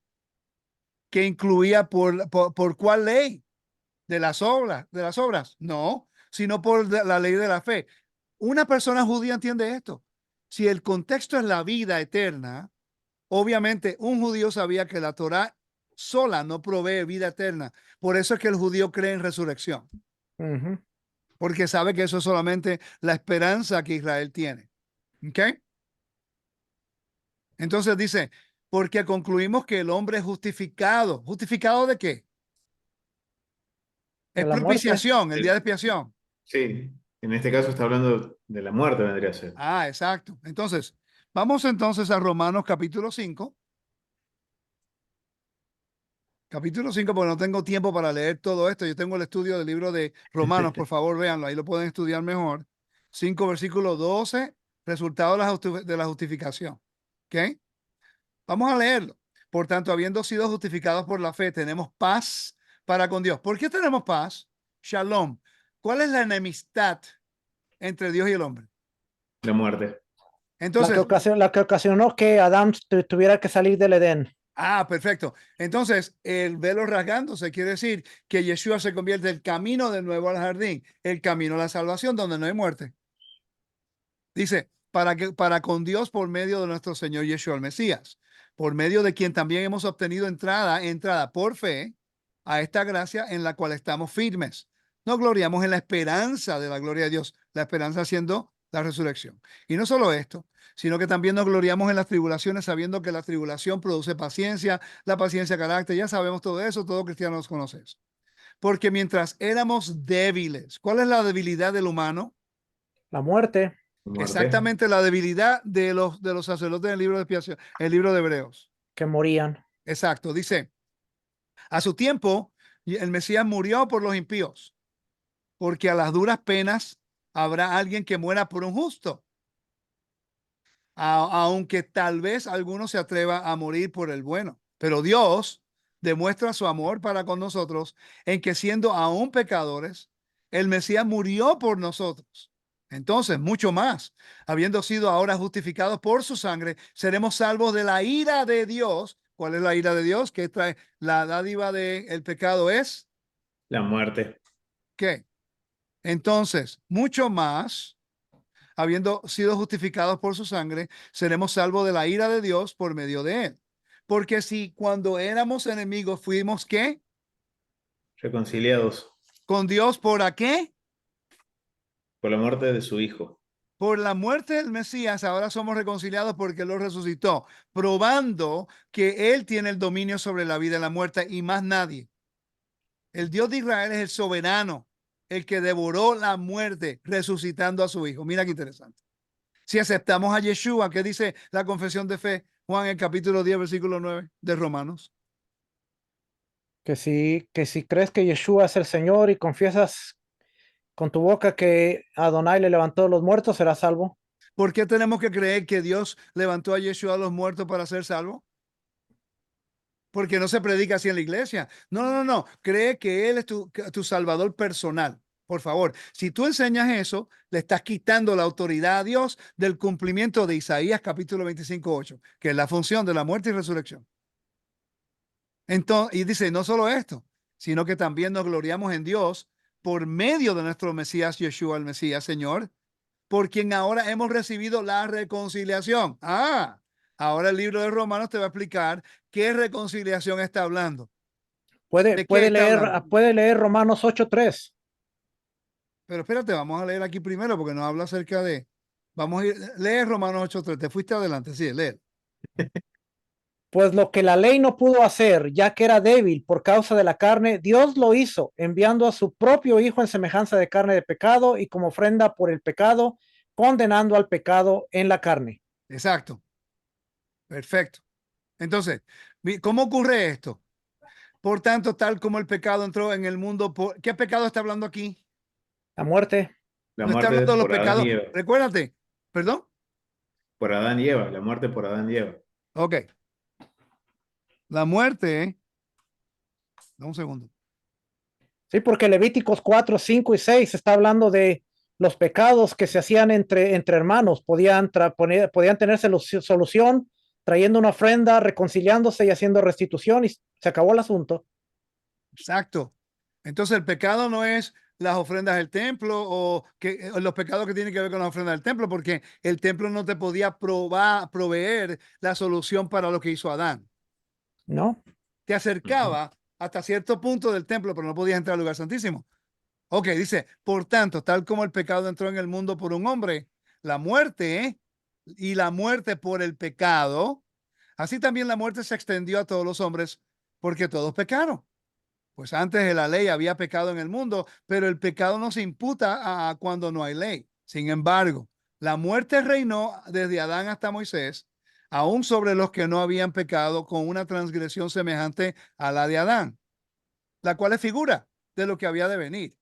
¿Que incluía por cuál ley? De las obras. No, sino por la ley de la fe. Una persona judía entiende esto. Si el contexto es la vida eterna, obviamente un judío sabía que la Torá sola no provee vida eterna. Por eso es que el judío cree en resurrección, Ujú. porque sabe que eso es solamente la esperanza que Israel tiene. ¿Ok? Entonces dice, porque concluimos que el hombre es justificado. ¿Justificado de qué? De Es la muerte. propiciación, el día de expiación. Sí, en este caso está hablando de la muerte, vendría a ser. Exacto. Entonces, vamos entonces a Romanos capítulo 5. Capítulo 5, porque no tengo tiempo para leer todo esto. Yo tengo el estudio del libro de Romanos, por favor, véanlo, ahí lo pueden estudiar mejor. 5, versículo 12, resultado de la justificación. ¿Ok? Vamos a leerlo. Por tanto, habiendo sido justificados por la fe, tenemos paz para con Dios. ¿Por qué tenemos paz? Shalom. ¿Cuál es la enemistad entre Dios y el hombre? La muerte. Entonces, La que ocasionó que Adán tuviera que salir del Edén. perfecto. Entonces, el velo rasgándose quiere decir que Yeshua se convierte el camino de nuevo al jardín, el camino a la salvación donde no hay muerte. Dice, para con Dios por medio de nuestro Señor Yeshua el Mesías, por medio de quien también hemos obtenido entrada por fe a esta gracia en la cual estamos firmes. Nos gloriamos en la esperanza de la gloria de Dios, la esperanza siendo la resurrección. Y no solo esto, sino que también nos gloriamos en las tribulaciones, sabiendo que la tribulación produce paciencia, la paciencia carácter. Ya sabemos todo eso, todo cristiano nos conoce eso. Porque mientras éramos débiles, ¿cuál es la debilidad del humano? la muerte, muerte, Exactamente la debilidad de los sacerdotes del libro de expiación, el libro de Hebreos. que morían. Exacto, dice, a su tiempo el Mesías murió por los impíos, porque a las duras penas habrá alguien que muera por un justo, aunque tal vez alguno se atreva a morir por el bueno. Pero Dios demuestra su amor para con nosotros en que siendo aún pecadores, el Mesías murió por nosotros. Entonces, mucho más, habiendo sido ahora justificados por su sangre, seremos salvos de la ira de Dios. ¿Cuál es la ira de Dios? Que trae la dádiva del pecado es la muerte. ¿qué? Entonces, mucho más, habiendo sido justificados por su sangre, seremos salvos de la ira de Dios por medio de él. Porque si cuando éramos enemigos fuimos ¿qué? Reconciliados Con Dios por ¿a qué? por la muerte de su Hijo. Por la muerte del Mesías, ahora somos reconciliados porque Él lo resucitó, probando que Él tiene el dominio sobre la vida y la muerte y más nadie. El Dios de Israel es el soberano, el que devoró la muerte resucitando a su Hijo. Mira qué interesante. Si aceptamos a Yeshua, ¿qué dice la confesión de fe? Juan, el capítulo 10, versículo 9 de Romanos. Que si crees que Yeshua es el Señor y confiesas con tu boca que Adonai le levantó de los muertos, serás salvo. ¿Por qué tenemos que creer que Dios levantó a Yeshua a los muertos para ser salvo? Porque no se predica así en la iglesia. No, no, no, no. Cree que Él es tu salvador personal. Por favor, si tú enseñas eso, le estás quitando la autoridad a Dios del cumplimiento de Isaías capítulo 25:8, que es la función de la muerte y resurrección. Entonces, y dice, no solo esto, sino que también nos gloriamos en Dios por medio de nuestro Mesías Yeshua, el Mesías, Señor, por quien ahora hemos recibido la reconciliación. Ahora el libro de Romanos te va a explicar qué reconciliación está hablando. ¿De qué está hablando? Puede leer Romanos 8:3. Pero espérate, vamos a leer aquí primero porque nos habla acerca de... Vamos a ir, lee Romanos 8:3, te fuiste adelante, sí, lee. Pues lo que la ley no pudo hacer, ya que era débil por causa de la carne, Dios lo hizo, enviando a su propio Hijo en semejanza de carne de pecado y como ofrenda por el pecado, condenando al pecado en la carne. Exacto, perfecto. Entonces, ¿cómo ocurre esto? Por tanto, tal como el pecado entró en el mundo, ¿qué pecado está hablando aquí? La muerte, La No está muerte hablando de los por Adán pecados. y Eva. Recuérdate, perdón. Por Adán y Eva, la muerte por Adán y Eva. Ok. La muerte, un segundo. sí, porque Levíticos 4, 5 y 6 está hablando de los pecados que se hacían entre hermanos, podían tener solución trayendo una ofrenda, reconciliándose y haciendo restitución y se acabó el asunto. Exacto. Entonces el pecado no es las ofrendas del templo o los pecados que tienen que ver con las ofrendas del templo, porque el templo no te podía proveer la solución para lo que hizo Adán. ¿No? Te acercaba hasta cierto punto del templo, pero no podías entrar al lugar santísimo. Ok, dice, por tanto, tal como el pecado entró en el mundo por un hombre, la muerte y la muerte por el pecado, así también la muerte se extendió a todos los hombres porque todos pecaron. Pues antes de la ley había pecado en el mundo, pero el pecado no se imputa a cuando no hay ley. Sin embargo, la muerte reinó desde Adán hasta Moisés, aún sobre los que no habían pecado con una transgresión semejante a la de Adán, la cual es figura de lo que había de venir.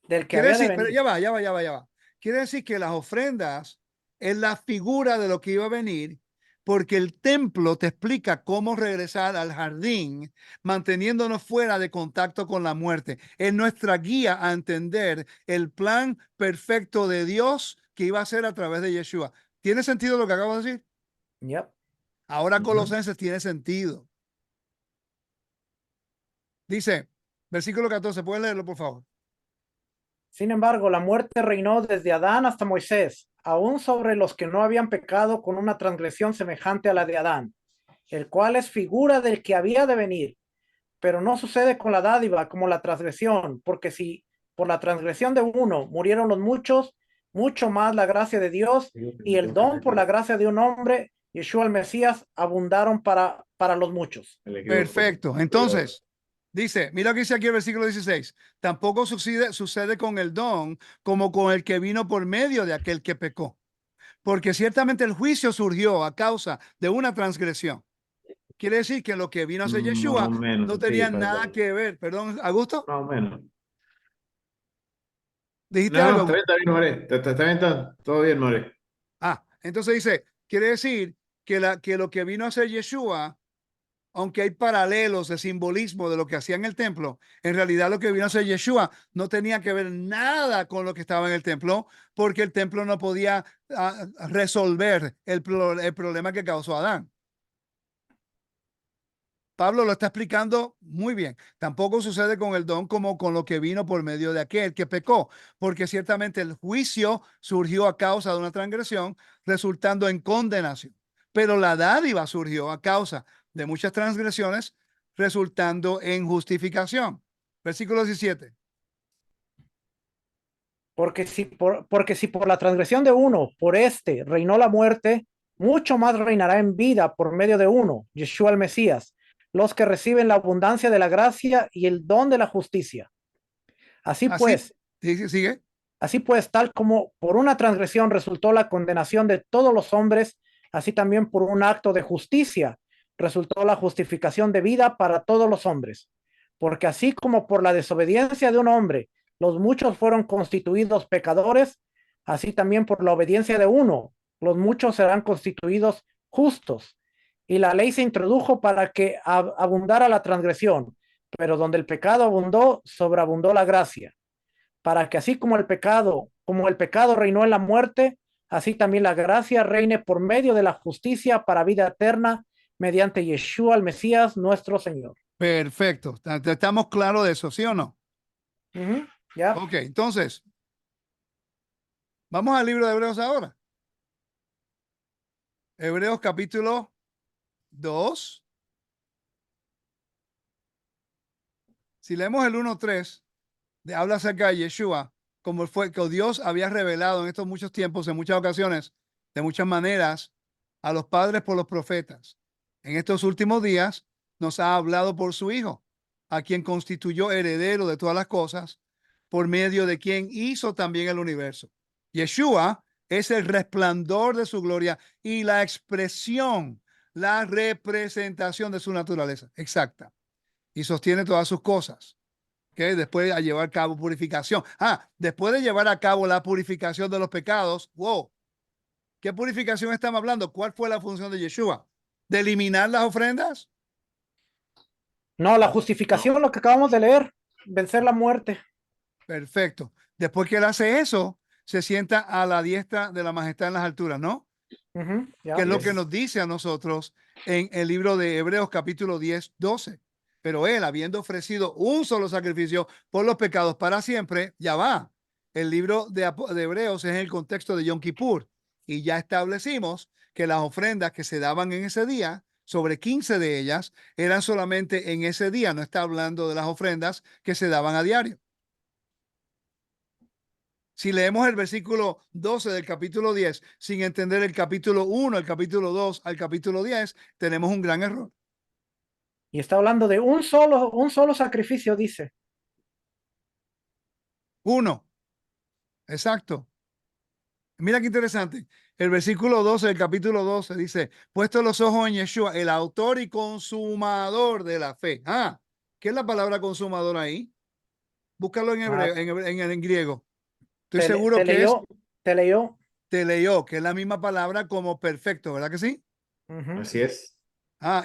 Del que Quiere había de decir, pero venir. ya va. Quiere decir que las ofrendas es la figura de lo que iba a venir, porque el templo te explica cómo regresar al jardín, manteniéndonos fuera de contacto con la muerte. Es nuestra guía a entender el plan perfecto de Dios que iba a ser a través de Yeshua. ¿Tiene sentido lo que acabo de decir? Yep. Ahora Colosenses tiene sentido. Dice, versículo 14, ¿puedes leerlo, por favor? Sin embargo, la muerte reinó desde Adán hasta Moisés, aún sobre los que no habían pecado con una transgresión semejante a la de Adán, el cual es figura del que había de venir. Pero no sucede con la dádiva como la transgresión, porque si por la transgresión de uno murieron los muchos, mucho más la gracia de Dios y el don por la gracia de un hombre, Yeshua el Mesías, abundaron para los muchos. Perfecto. Entonces, Dice, mira lo que dice aquí el versículo 16. Tampoco sucede con el don como con el que vino por medio de aquel que pecó. Porque ciertamente el juicio surgió a causa de una transgresión. Quiere decir que lo que vino a hacer Más o Yeshua no menos, sí, tenía nada perdón. que ver. Perdón, Augusto, Más o menos. ¿dijiste No, algo? está bien, More. Está bien, todo bien, More. Ah, entonces dice, quiere decir que lo que vino a hacer Yeshua, aunque hay paralelos de simbolismo de lo que hacía en el templo, en realidad lo que vino a hacer Yeshua no tenía que ver nada con lo que estaba en el templo, porque el templo no podía resolver el problema que causó Adán. Pablo lo está explicando muy bien. Tampoco sucede con el don como con lo que vino por medio de aquel que pecó, porque ciertamente el juicio surgió a causa de una transgresión, resultando en condenación. Pero la dádiva surgió a causa de muchas transgresiones, resultando en justificación. Versículo 17. Porque si por la transgresión de uno, por este, reinó la muerte, mucho más reinará en vida por medio de uno, Yeshua el Mesías, los que reciben la abundancia de la gracia y el don de la justicia. Así Así, pues, sigue. Así pues, tal como por una transgresión resultó la condenación de todos los hombres, así también por un acto de justicia resultó la justificación de vida para todos los hombres. Porque así como por la desobediencia de un hombre los muchos fueron constituidos pecadores, así también por la obediencia de uno los muchos serán constituidos justos. Y la ley se introdujo para que abundara la transgresión, pero donde el pecado abundó, sobreabundó la gracia, para que así como el pecado reinó en la muerte, así también la gracia reine por medio de la justicia para vida eterna mediante Yeshua el Mesías nuestro Señor. Perfecto. Estamos claros de eso, ¿sí o no? ¿Ya? Ok, entonces, vamos al libro de Hebreos ahora. Hebreos capítulo 2. Si leemos el 1:3, habla acerca de Yeshua, como fue que Dios había revelado en estos muchos tiempos, en muchas ocasiones, de muchas maneras, a los padres por los profetas. En estos últimos días nos ha hablado por su Hijo, a quien constituyó heredero de todas las cosas, por medio de quien hizo también el universo. Yeshua es el resplandor de su gloria y la expresión, la representación de su naturaleza exacta, y sostiene todas sus cosas. Que después de llevar a cabo purificación. Después de llevar a cabo la purificación de los pecados, wow, ¿qué purificación estamos hablando? ¿Cuál fue la función de Yeshua? ¿De eliminar las ofrendas? No, la No. justificación, lo que acabamos de leer, vencer la muerte. Perfecto. Después que él hace eso, se sienta a la diestra de la majestad en las alturas, ¿no? Que ¿Ya? es lo que Yes. nos dice a nosotros en el libro de Hebreos capítulo 10-12. Pero él, habiendo ofrecido un solo sacrificio por los pecados para siempre, ya va. El libro de Hebreos es en el contexto de Yom Kippur. Y ya establecimos que las ofrendas que se daban en ese día, sobre 15 de ellas, eran solamente en ese día. No está hablando de las ofrendas que se daban a diario. Si leemos el versículo 12 del capítulo 10 sin entender el capítulo 1, el capítulo 2 al capítulo 10, tenemos un gran error. Y está hablando de un solo sacrificio, dice. Uno, exacto. Mira qué interesante. El versículo 12 del capítulo 12 dice, puesto los ojos en Yeshua, el autor y consumador de la fe. ¿Qué es la palabra consumador ahí? Búscalo en Ah, hebreo, en griego. Estoy te, seguro te que es leyó, te leyó. teleo, que es la misma palabra como perfecto, ¿verdad que sí? Así es.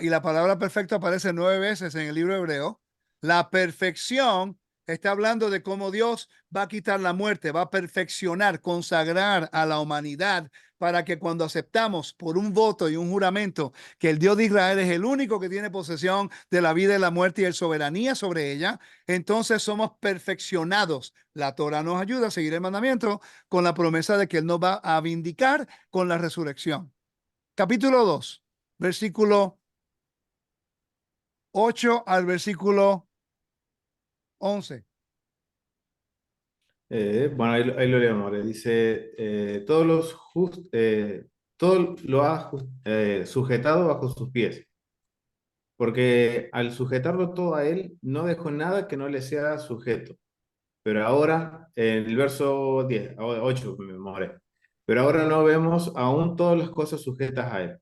Y la palabra perfecto aparece 9 veces en el libro hebreo. La perfección está hablando de cómo Dios va a quitar la muerte, va a perfeccionar, consagrar a la humanidad para que cuando aceptamos por un voto y un juramento que el Dios de Israel es el único que tiene posesión de la vida y la muerte y el soberanía sobre ella, entonces somos perfeccionados. La Torah nos ayuda a seguir el mandamiento con la promesa de que Él nos va a vindicar con la resurrección. Capítulo 2, versículo 8 al versículo 11. Bueno, ahí lo leo, More. Dice, todo lo ha sujetado bajo sus pies. porque al sujetarlo todo a él, no dejó nada que no le sea sujeto. Pero ahora, en el verso 10, 8, me memoré. Pero ahora no vemos aún todas las cosas sujetas a él.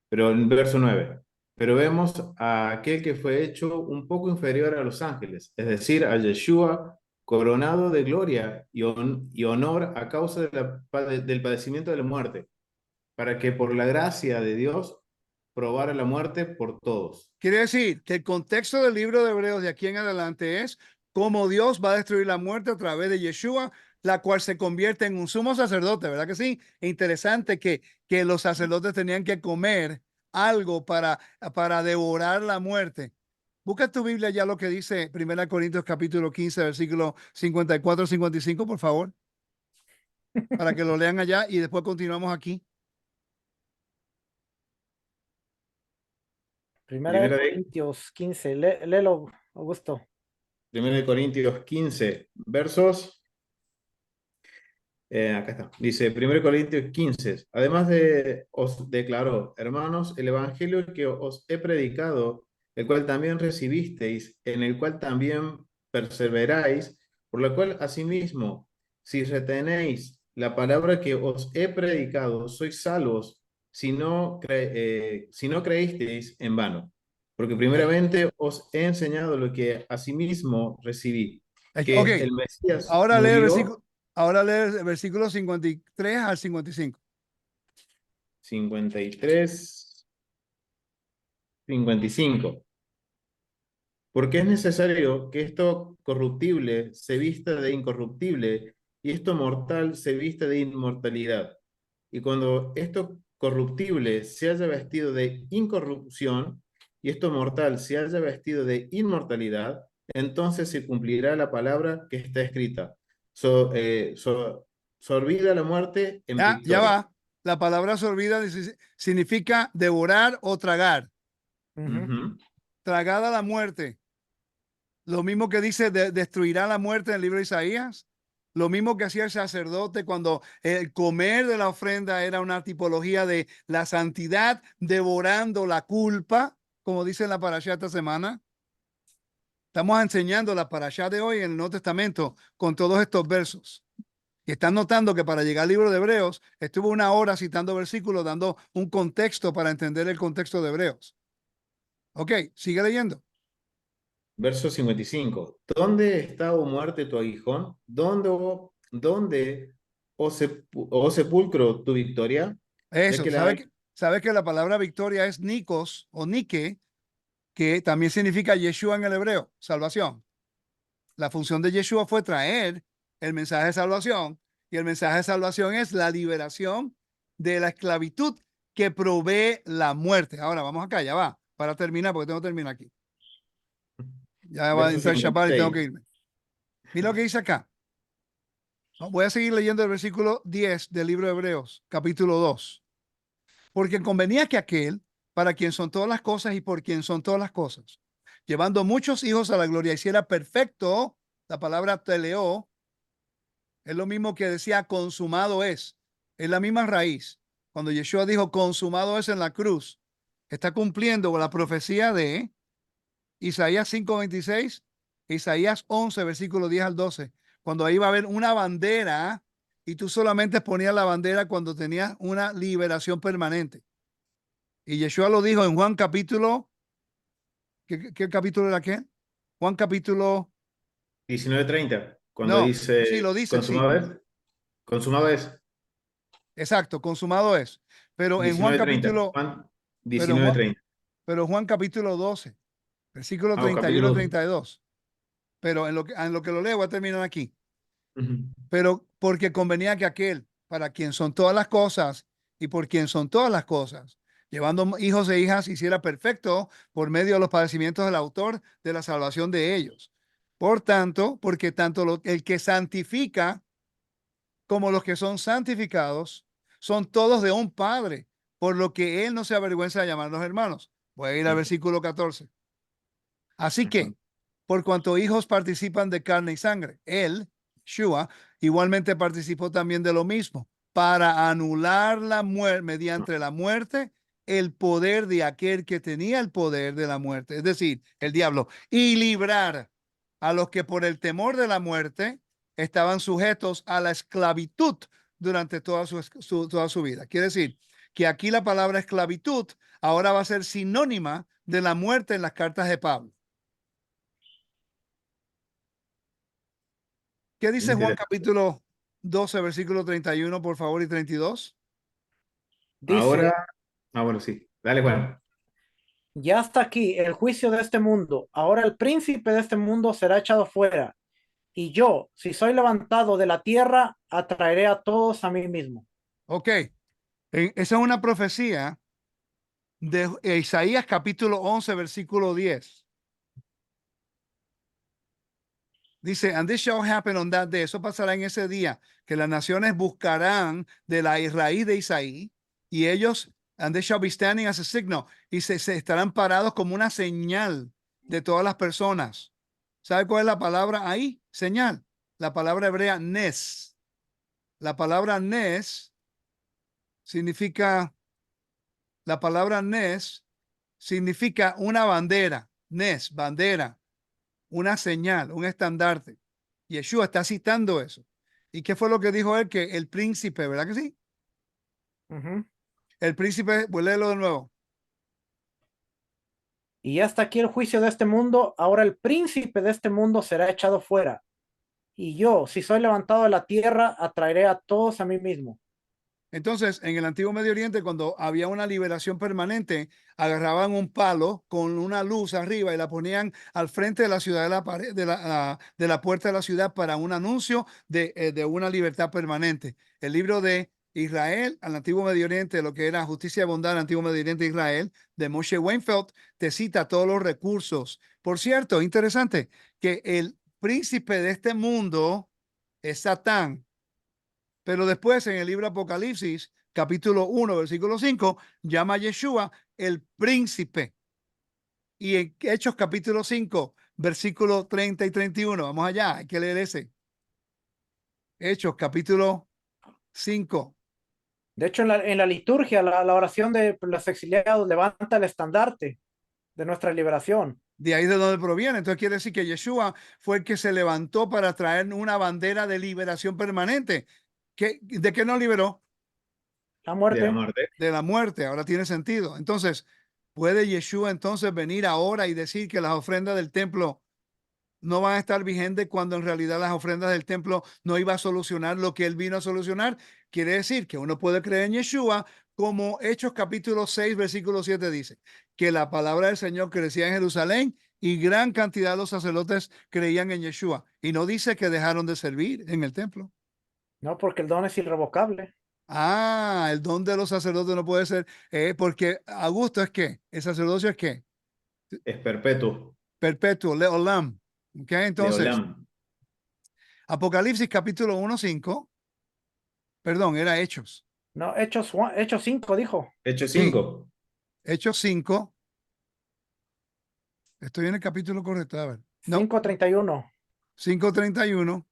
Pero en verso 9, pero vemos a aquel que fue hecho un poco inferior a los ángeles, es decir, a Yeshua, coronado de gloria y honor a causa del padecimiento de la muerte, para que por la gracia de Dios probara la muerte por todos. Quiere decir que el contexto del libro de Hebreos de aquí en adelante es cómo Dios va a destruir la muerte a través de Yeshua, la cual se convierte en un sumo sacerdote, ¿verdad que sí? Interesante que los sacerdotes tenían que comer algo para devorar la muerte. Busca tu Biblia ya lo que dice 1 Corintios capítulo 15, versículo 54-55, por favor, para que lo lean allá y después continuamos aquí. Primera de Primera de, Corintios 15, léelo, Augusto. Primera de Corintios 15, versos. Acá está. Dice 1 Corintios 15. Además os declaró, hermanos, el evangelio que os he predicado, el cual también recibisteis, en el cual también perseveráis, por lo cual asimismo, si retenéis la palabra que os he predicado, sois salvos si no creísteis en vano. Porque primeramente os he enseñado lo que asimismo recibí, Ok, que el Mesías ahora lee el murió. versículo. Ahora lee el versículo 53 al 55. 53, 55. Porque es necesario que esto corruptible se vista de incorruptible y esto mortal se vista de inmortalidad. Y cuando esto corruptible se haya vestido de incorrupción y esto mortal se haya vestido de inmortalidad, entonces se cumplirá la palabra que está escrita. Sorbida la muerte en Ya victoria. va. La palabra sorbida significa devorar o tragar. Ujú. Tragada la muerte. Lo mismo que dice destruirá la muerte en el libro de Isaías. Lo mismo que hacía el sacerdote cuando el comer de la ofrenda era una tipología de la santidad, devorando la culpa, como dice en la parashá esta semana. Estamos enseñando la parashá de hoy en el Nuevo Testamento con todos estos versos. Y están notando que para llegar al libro de Hebreos estuvo una hora citando versículos, dando un contexto para entender el contexto de Hebreos. Ok, sigue leyendo. Verso 55. ¿Dónde está, oh muerte, tu aguijón? ¿Dónde, oh sepulcro, tu victoria? Ya Eso, que la... sabe que la palabra victoria es Nikos o Nike, que también significa Yeshua en el hebreo, salvación. La función de Yeshua fue traer el mensaje de salvación, y el mensaje de salvación es la liberación de la esclavitud que provee la muerte. Ahora vamos acá, ya va, para terminar, porque tengo que terminar aquí. Ya va a Verso entrar Shabbat y tengo que 56. irme. Mira lo que dice acá. Voy a seguir leyendo el versículo 10 del libro de Hebreos, capítulo 2. Porque convenía que aquel, para quien son todas las cosas y por quien son todas las cosas, llevando muchos hijos a la gloria, hiciera perfecto. La palabra teleo es lo mismo que decía consumado es la misma raíz. Cuando Yeshua dijo consumado es en la cruz, está cumpliendo con la profecía de Isaías 5:26, Isaías 11, versículo 10 al 12, cuando ahí va a haber una bandera y tú solamente ponías la bandera cuando tenías una liberación permanente. Y Yeshua lo dijo en Juan capítulo, ¿qué capítulo era qué? Juan capítulo, 19:30. Cuando no, sí, dice, lo dice, sí, consumado es. Consumado es. exacto, consumado es. Pero en Juan 19:30. capítulo, Juan pero en Juan, 19:30. pero Juan capítulo 12, versículo Ah, o 31 capítulo al 2. 32. Pero en lo que lo leo voy a terminar aquí. Ujú. Pero porque convenía que aquel, para quien son todas las cosas y por quien son todas las cosas, llevando hijos e hijas, hiciera perfecto por medio de los padecimientos del autor de la salvación de ellos. Por tanto, porque tanto el que santifica como los que son santificados son todos de un Padre, por lo que él no se avergüenza de llamarlos hermanos. Voy a ir al versículo 14. Así que, por cuanto hijos participan de carne y sangre, él, Shua, igualmente participó también de lo mismo, para anular la muerte mediante la muerte el poder de aquel que tenía el poder de la muerte, es decir, el diablo, y librar a los que por el temor de la muerte estaban sujetos a la esclavitud durante toda toda su vida. Quiere decir que aquí la palabra esclavitud ahora va a ser sinónima de la muerte en las cartas de Pablo. ¿Qué dice Juan Interesante. capítulo 12, versículo 31, por favor, y 32? Dice, Ahora, bueno, sí. Dale, Juan. ya está aquí el juicio de este mundo. Ahora el príncipe de este mundo será echado fuera. Y yo, si soy levantado de la tierra, atraeré a todos a mí mismo. Ok, esa es una profecía de Isaías capítulo 11, versículo 10. Dice, and this shall happen on that day. Eso pasará en ese día, que las naciones buscarán de la raíz de Isaí y ellos, and they shall be standing as a signal, y se estarán parados como una señal de todas las personas. ¿Sabe cuál es la palabra ahí? Señal. La palabra hebrea nes. La palabra nes significa, la palabra nes significa una bandera. Nes, bandera, una señal, un estandarte. Yeshua está citando eso. ¿Y qué fue lo que dijo él? Que el príncipe, ¿verdad que sí? Ujú. El príncipe, pues léelo de nuevo. Y ya está aquí el juicio de este mundo. Ahora el príncipe de este mundo será echado fuera. Y yo, si soy levantado de la tierra, atraeré a todos a mí mismo. Entonces, en el antiguo Medio Oriente, cuando había una liberación permanente, agarraban un palo con una luz arriba y la ponían al frente de la ciudad, de la pared, de la puerta de la ciudad para un anuncio de una libertad permanente. El libro de Israel al antiguo Medio Oriente, lo que era justicia y bondad al antiguo Medio Oriente de Israel, de Moshe Weinfeld, te cita todos los recursos. Por cierto, interesante que el príncipe de este mundo es Satán. Pero después en el libro Apocalipsis, capítulo 1, versículo 5, llama a Yeshua el príncipe. Y en Hechos capítulo 5, versículo 30 y 31, vamos allá, hay que leer ese. Hechos capítulo 5. De hecho, en la liturgia, la oración de los exiliados levanta el estandarte de nuestra liberación. De ahí de donde proviene. Entonces quiere decir que Yeshua fue el que se levantó para traer una bandera de liberación permanente. ¿De qué nos liberó? La De la muerte. muerte. De la muerte. Ahora tiene sentido. Entonces, ¿puede Yeshua entonces venir ahora y decir que las ofrendas del templo no van a estar vigentes cuando en realidad las ofrendas del templo no iba a solucionar lo que él vino a solucionar? Quiere decir que uno puede creer en Yeshua, como Hechos capítulo 6, versículo 7 dice, que la palabra del Señor crecía en Jerusalén y gran cantidad de los sacerdotes creían en Yeshua. Y no dice que dejaron de servir en el templo. No, porque el don es irrevocable. Ah, el don de los sacerdotes no puede ser, porque Augusto es que, el sacerdocio es que, Es perpetuo. perpetuo, leolam. ¿Ok? Entonces, Leolam. Apocalipsis capítulo 1, 5. Perdón, era Hechos. No, Hechos 5 dijo. Hechos Sí, 5. Hechos 5. Estoy en el capítulo correcto. A ver. No, 5:31. 5:31.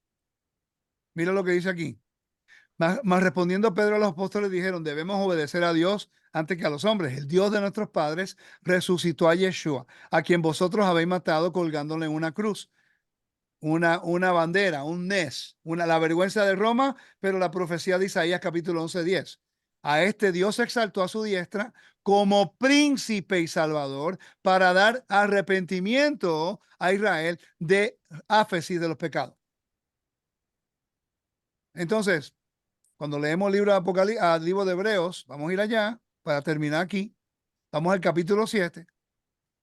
Mira lo que dice aquí. Mas respondiendo Pedro a los apóstoles dijeron, debemos obedecer a Dios antes que a los hombres. El Dios de nuestros padres resucitó a Yeshua, a quien vosotros habéis matado colgándole en una cruz. Una bandera, un nes, la vergüenza de Roma, pero la profecía de Isaías capítulo 11:10. A este Dios exaltó a su diestra como príncipe y salvador para dar arrepentimiento a Israel de áfesis de los pecados. Entonces, cuando leemos el libro de Apocalipsis, al libro de Hebreos, vamos a ir allá para terminar aquí. Vamos al capítulo 7.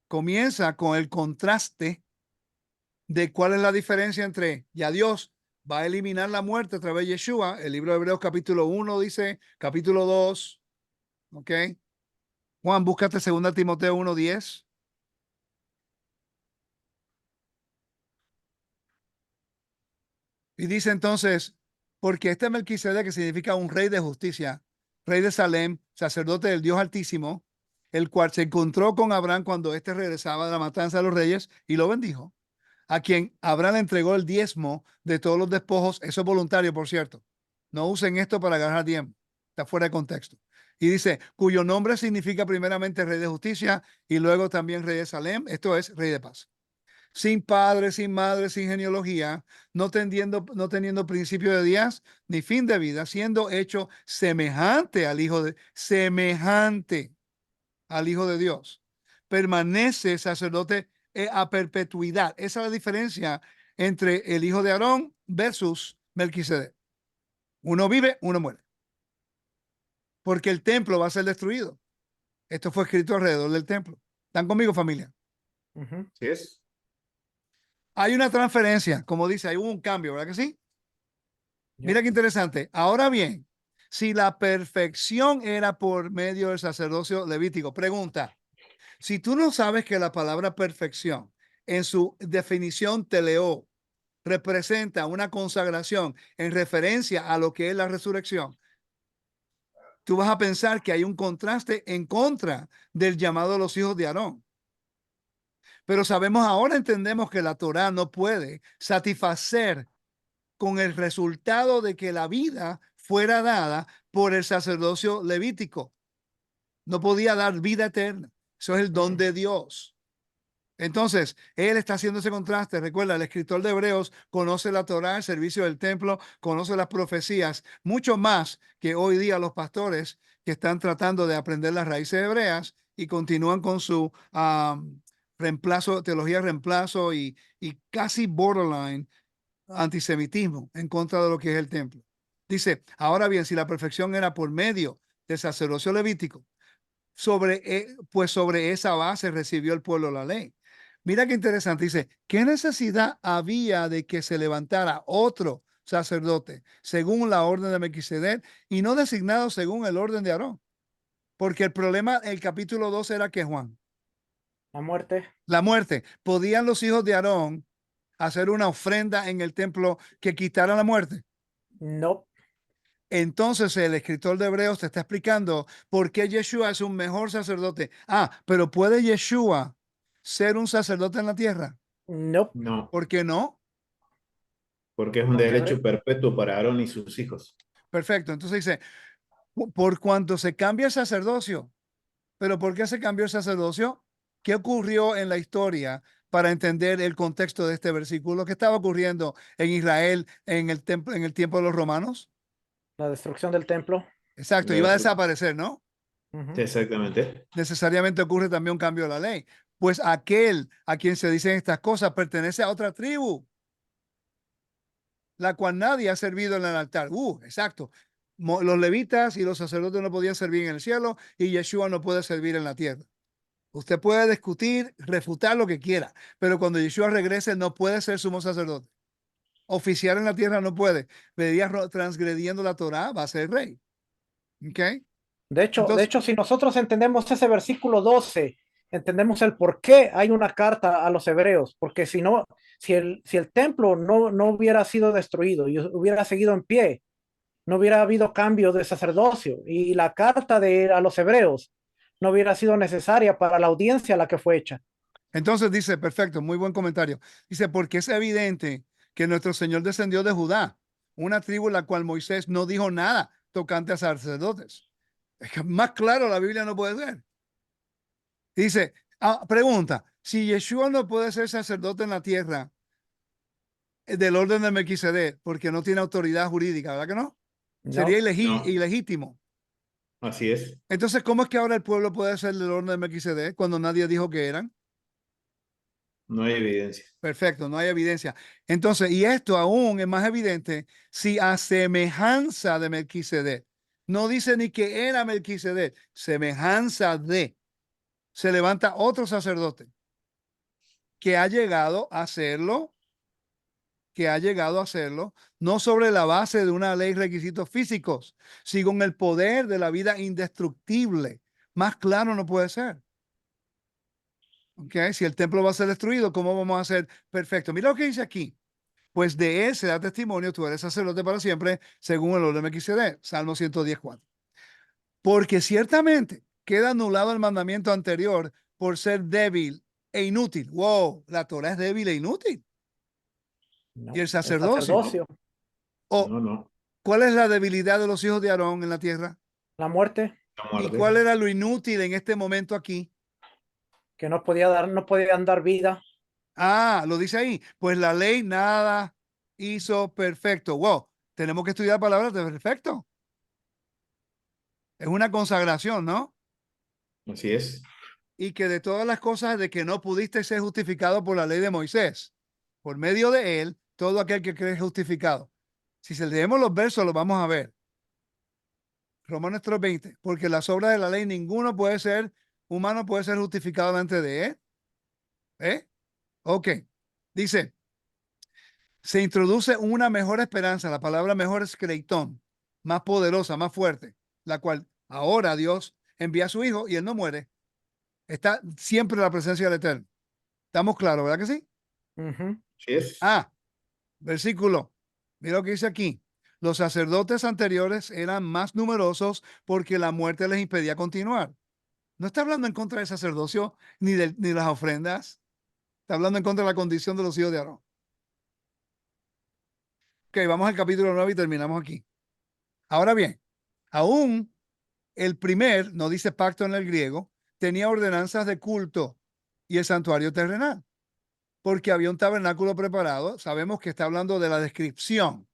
Comienza con el contraste de cuál es la diferencia entre ya Dios va a eliminar la muerte a través de Yeshua. El libro de Hebreos capítulo 1 dice, capítulo 2, ¿ok? Juan, búscate 2 Timoteo 1:10. Y dice entonces, porque este Melquisedec, que significa un rey de justicia, rey de Salem, sacerdote del Dios Altísimo, el cual se encontró con Abraham cuando éste regresaba de la matanza de los reyes y lo bendijo, a quien Abraham le entregó el diezmo de todos los despojos. Eso es voluntario, por cierto. No usen esto para ganar tiempo. Está fuera de contexto. Y dice, cuyo nombre significa primeramente rey de justicia y luego también rey de Salem, esto es rey de paz. Sin padre, sin madre, sin genealogía, no teniendo principio de días ni fin de vida, siendo hecho semejante al Hijo de Dios. Permanece sacerdote a perpetuidad. Esa es la diferencia entre el hijo de Aarón versus Melquisedec. Uno vive, uno muere. Porque el templo va a ser destruido. Esto fue escrito alrededor del templo. ¿Están conmigo, familia? ¿Sí es? Hay una transferencia, como dice, hay un cambio, ¿verdad que sí? Mira qué interesante. Ahora bien, si la perfección era por medio del sacerdocio levítico, pregunta, si tú no sabes que la palabra perfección en su definición teleo representa una consagración en referencia a lo que es la resurrección, tú vas a pensar que hay un contraste en contra del llamado de los hijos de Aarón. Pero sabemos ahora, entendemos que la Torá no puede satisfacer con el resultado de que la vida fuera dada por el sacerdocio levítico. No podía dar vida eterna. Eso es el don de Dios. Entonces, él está haciendo ese contraste. Recuerda, el escritor de Hebreos conoce la Torá, el servicio del templo, conoce las profecías, mucho más que hoy día los pastores que están tratando de aprender las raíces hebreas y continúan con su reemplazo, teología reemplazo y casi borderline antisemitismo en contra de lo que es el templo. Dice, ahora bien, si la perfección era por medio del sacerdocio levítico, pues sobre esa base recibió el pueblo la ley. Mira qué interesante, dice, ¿qué necesidad había de que se levantara otro sacerdote según la orden de Melquisedec y no designado según el orden de Aarón? Porque el problema, el capítulo 2 era que Juan, La muerte. la muerte. ¿Podían los hijos de Aarón hacer una ofrenda en el templo que quitara la muerte? No. Entonces el escritor de Hebreos te está explicando por qué Yeshua es un mejor sacerdote. Pero ¿puede Yeshua ser un sacerdote en la tierra? No. No, ¿Por qué no? porque es un Porque derecho perpetuo para Aarón y sus hijos. Perfecto. Entonces dice, por cuanto se cambia el sacerdocio. ¿Pero por qué se cambió el sacerdocio? ¿Qué ocurrió en la historia para entender el contexto de este versículo? ¿Qué estaba ocurriendo en Israel en el templo, en el tiempo de los romanos? la destrucción del templo. Exacto, La iba a destru- desaparecer, ¿no? Sí, exactamente. Necesariamente ocurre también un cambio de la ley. Pues aquel a quien se dicen estas cosas pertenece a otra tribu, la cual nadie ha servido en el altar. Exacto. Los levitas y los sacerdotes no podían servir en el cielo y Yeshua no puede servir en la tierra. Usted puede discutir, refutar lo que quiera, pero cuando Yeshua regrese no puede ser sumo sacerdote. Oficiar en la tierra no puede. Vería transgrediendo la Torá, va a ser rey. ¿Ok? De Entonces, hecho, si nosotros entendemos ese versículo 12, entendemos el por qué hay una carta a los hebreos, porque si no, si el templo no hubiera sido destruido y hubiera seguido en pie, no hubiera habido cambio de sacerdocio y la carta a los hebreos no hubiera sido necesaria para la audiencia a la que fue hecha. entonces dice, perfecto, muy buen comentario. Dice, porque es evidente que nuestro Señor descendió de Judá, una tribu en la cual Moisés no dijo nada tocante a sacerdotes. Es que más claro la Biblia no puede ser. Dice, pregunta, si Yeshua no puede ser sacerdote en la tierra del orden de Melquisedec, porque no tiene autoridad jurídica, ¿verdad que no? Sería No, No, ilegítimo. así es. Entonces, ¿cómo es que ahora el pueblo puede ser del orden de Melquisedec cuando nadie dijo que eran? No hay evidencia. Perfecto, no hay evidencia. Entonces, y esto aún es más evidente si a semejanza de Melquisedec, no dice ni que era Melquisedec, semejanza de, se levanta otro sacerdote que ha llegado a hacerlo, no sobre la base de una ley, requisitos físicos, sino con el poder de la vida indestructible. Más claro no puede ser. ¿Ok? Si el templo va a ser destruido, ¿cómo vamos a hacer perfecto? Mira lo que dice aquí. Pues de él se da testimonio, tú eres sacerdote para siempre, según el orden de Melquisedec, Salmo 110:4. Porque ciertamente queda anulado el mandamiento anterior por ser débil e inútil. Wow, la Torah es débil e inútil. Y no, el el sacerdocio. No, sacerdocio, ¿O no, no. cuál es la debilidad de los hijos de Aarón en la tierra? la muerte, La ¿Y muerte. cuál era lo inútil en este momento aquí? que no podían dar vida. Ah, lo dice ahí. Pues la ley nada hizo perfecto. Wow, tenemos que estudiar palabras de perfecto. Es una consagración, ¿no? Así es. Y que de todas las cosas de que no pudiste ser justificado por la ley de Moisés, por medio de él, todo aquel que cree es justificado. Si se leemos los versos, lo vamos a ver. Romanos 3:20, porque las obras de la ley ninguno puede ser, humano puede ser justificado delante de él. ¿Eh? Ok. Dice, se introduce una mejor esperanza. La palabra mejor es creitón, más poderosa, más fuerte, la cual ahora Dios envía a su Hijo y él no muere. Está siempre en la presencia del Eterno. ¿Estamos claros, verdad que sí? Ujú. Así es. Ah, versículo. Mira lo que dice aquí. Los sacerdotes anteriores eran más numerosos porque la muerte les impedía continuar. No está hablando en contra del sacerdocio ni las ofrendas. Está hablando en contra de la condición de los hijos de Aarón. Ok, vamos al capítulo 9 y terminamos aquí. Ahora bien, aún el primer, no dice pacto en el griego, tenía ordenanzas de culto y el santuario terrenal, porque había un tabernáculo preparado. Sabemos que está hablando de la descripción,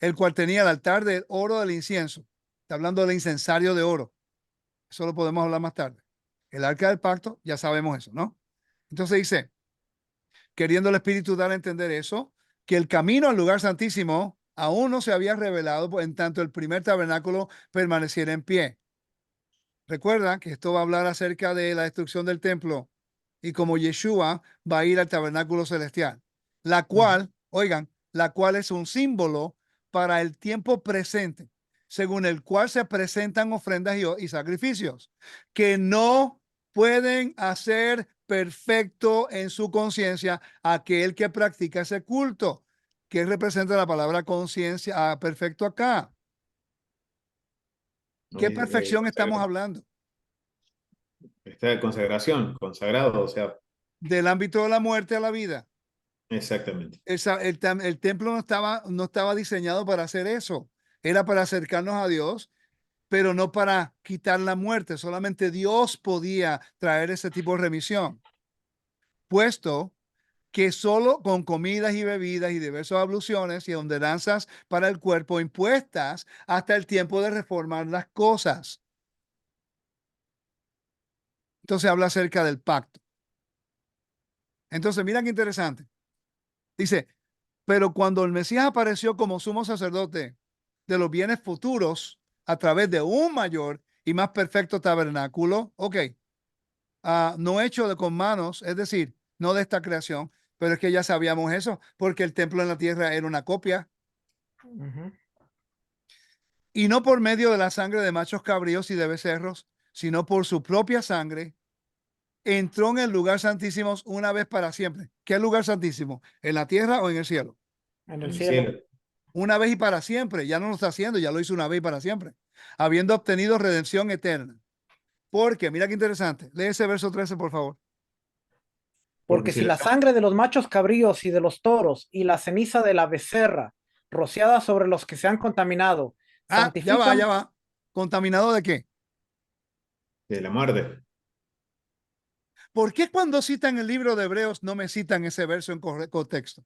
el cual tenía el altar de oro del incienso. Está hablando del incensario de oro. Eso lo podemos hablar más tarde. El arca del pacto, ya sabemos eso, ¿no? Entonces dice, queriendo el Espíritu dar a entender eso, que el camino al lugar santísimo aún no se había revelado en tanto el primer tabernáculo permaneciera en pie. Recuerda que esto va a hablar acerca de la destrucción del templo y como Yeshua va a ir al tabernáculo celestial, la cual, oigan, la cual es un símbolo para el tiempo presente, según el cual se presentan ofrendas y sacrificios que no pueden hacer perfecto en su conciencia aquel que practica ese culto. ¿Qué representa la palabra conciencia perfecto acá? ¿Qué perfección estamos hablando? Está de consagración, consagrado, o sea, Del ámbito de la muerte a la vida. exactamente. El templo no estaba diseñado para hacer eso. Era para acercarnos a Dios, pero no para quitar la muerte. Solamente Dios podía traer ese tipo de remisión, puesto que solo con comidas y bebidas y diversas abluciones y ordenanzas para el cuerpo impuestas hasta el tiempo de reformar las cosas. Entonces habla acerca del pacto. Entonces, mira qué interesante. Dice, pero cuando el Mesías apareció como sumo sacerdote de los bienes futuros a través de un mayor y más perfecto tabernáculo, ok, no hecho con manos, es decir, no de esta creación, pero es que ya sabíamos eso, porque el templo en la tierra era una copia, Ujú. y no por medio de la sangre de machos cabríos y de becerros, sino por su propia sangre, entró en el lugar santísimo una vez para siempre. ¿Qué lugar santísimo? ¿En la tierra o en el cielo? En el En el cielo. cielo. Una vez y para siempre. Ya no lo está haciendo, ya lo hizo una vez y para siempre. Habiendo obtenido redención eterna. Porque, mira qué interesante. Lee ese verso 13, por favor. Porque Porque si si la la sangre de los machos cabríos y de los toros y la ceniza de la becerra rociada sobre los que se han contaminado Ya va, ya santifican. va. ¿Contaminado de qué? de la muerte. ¿Por qué cuando citan el libro de Hebreos no me citan ese verso en contexto?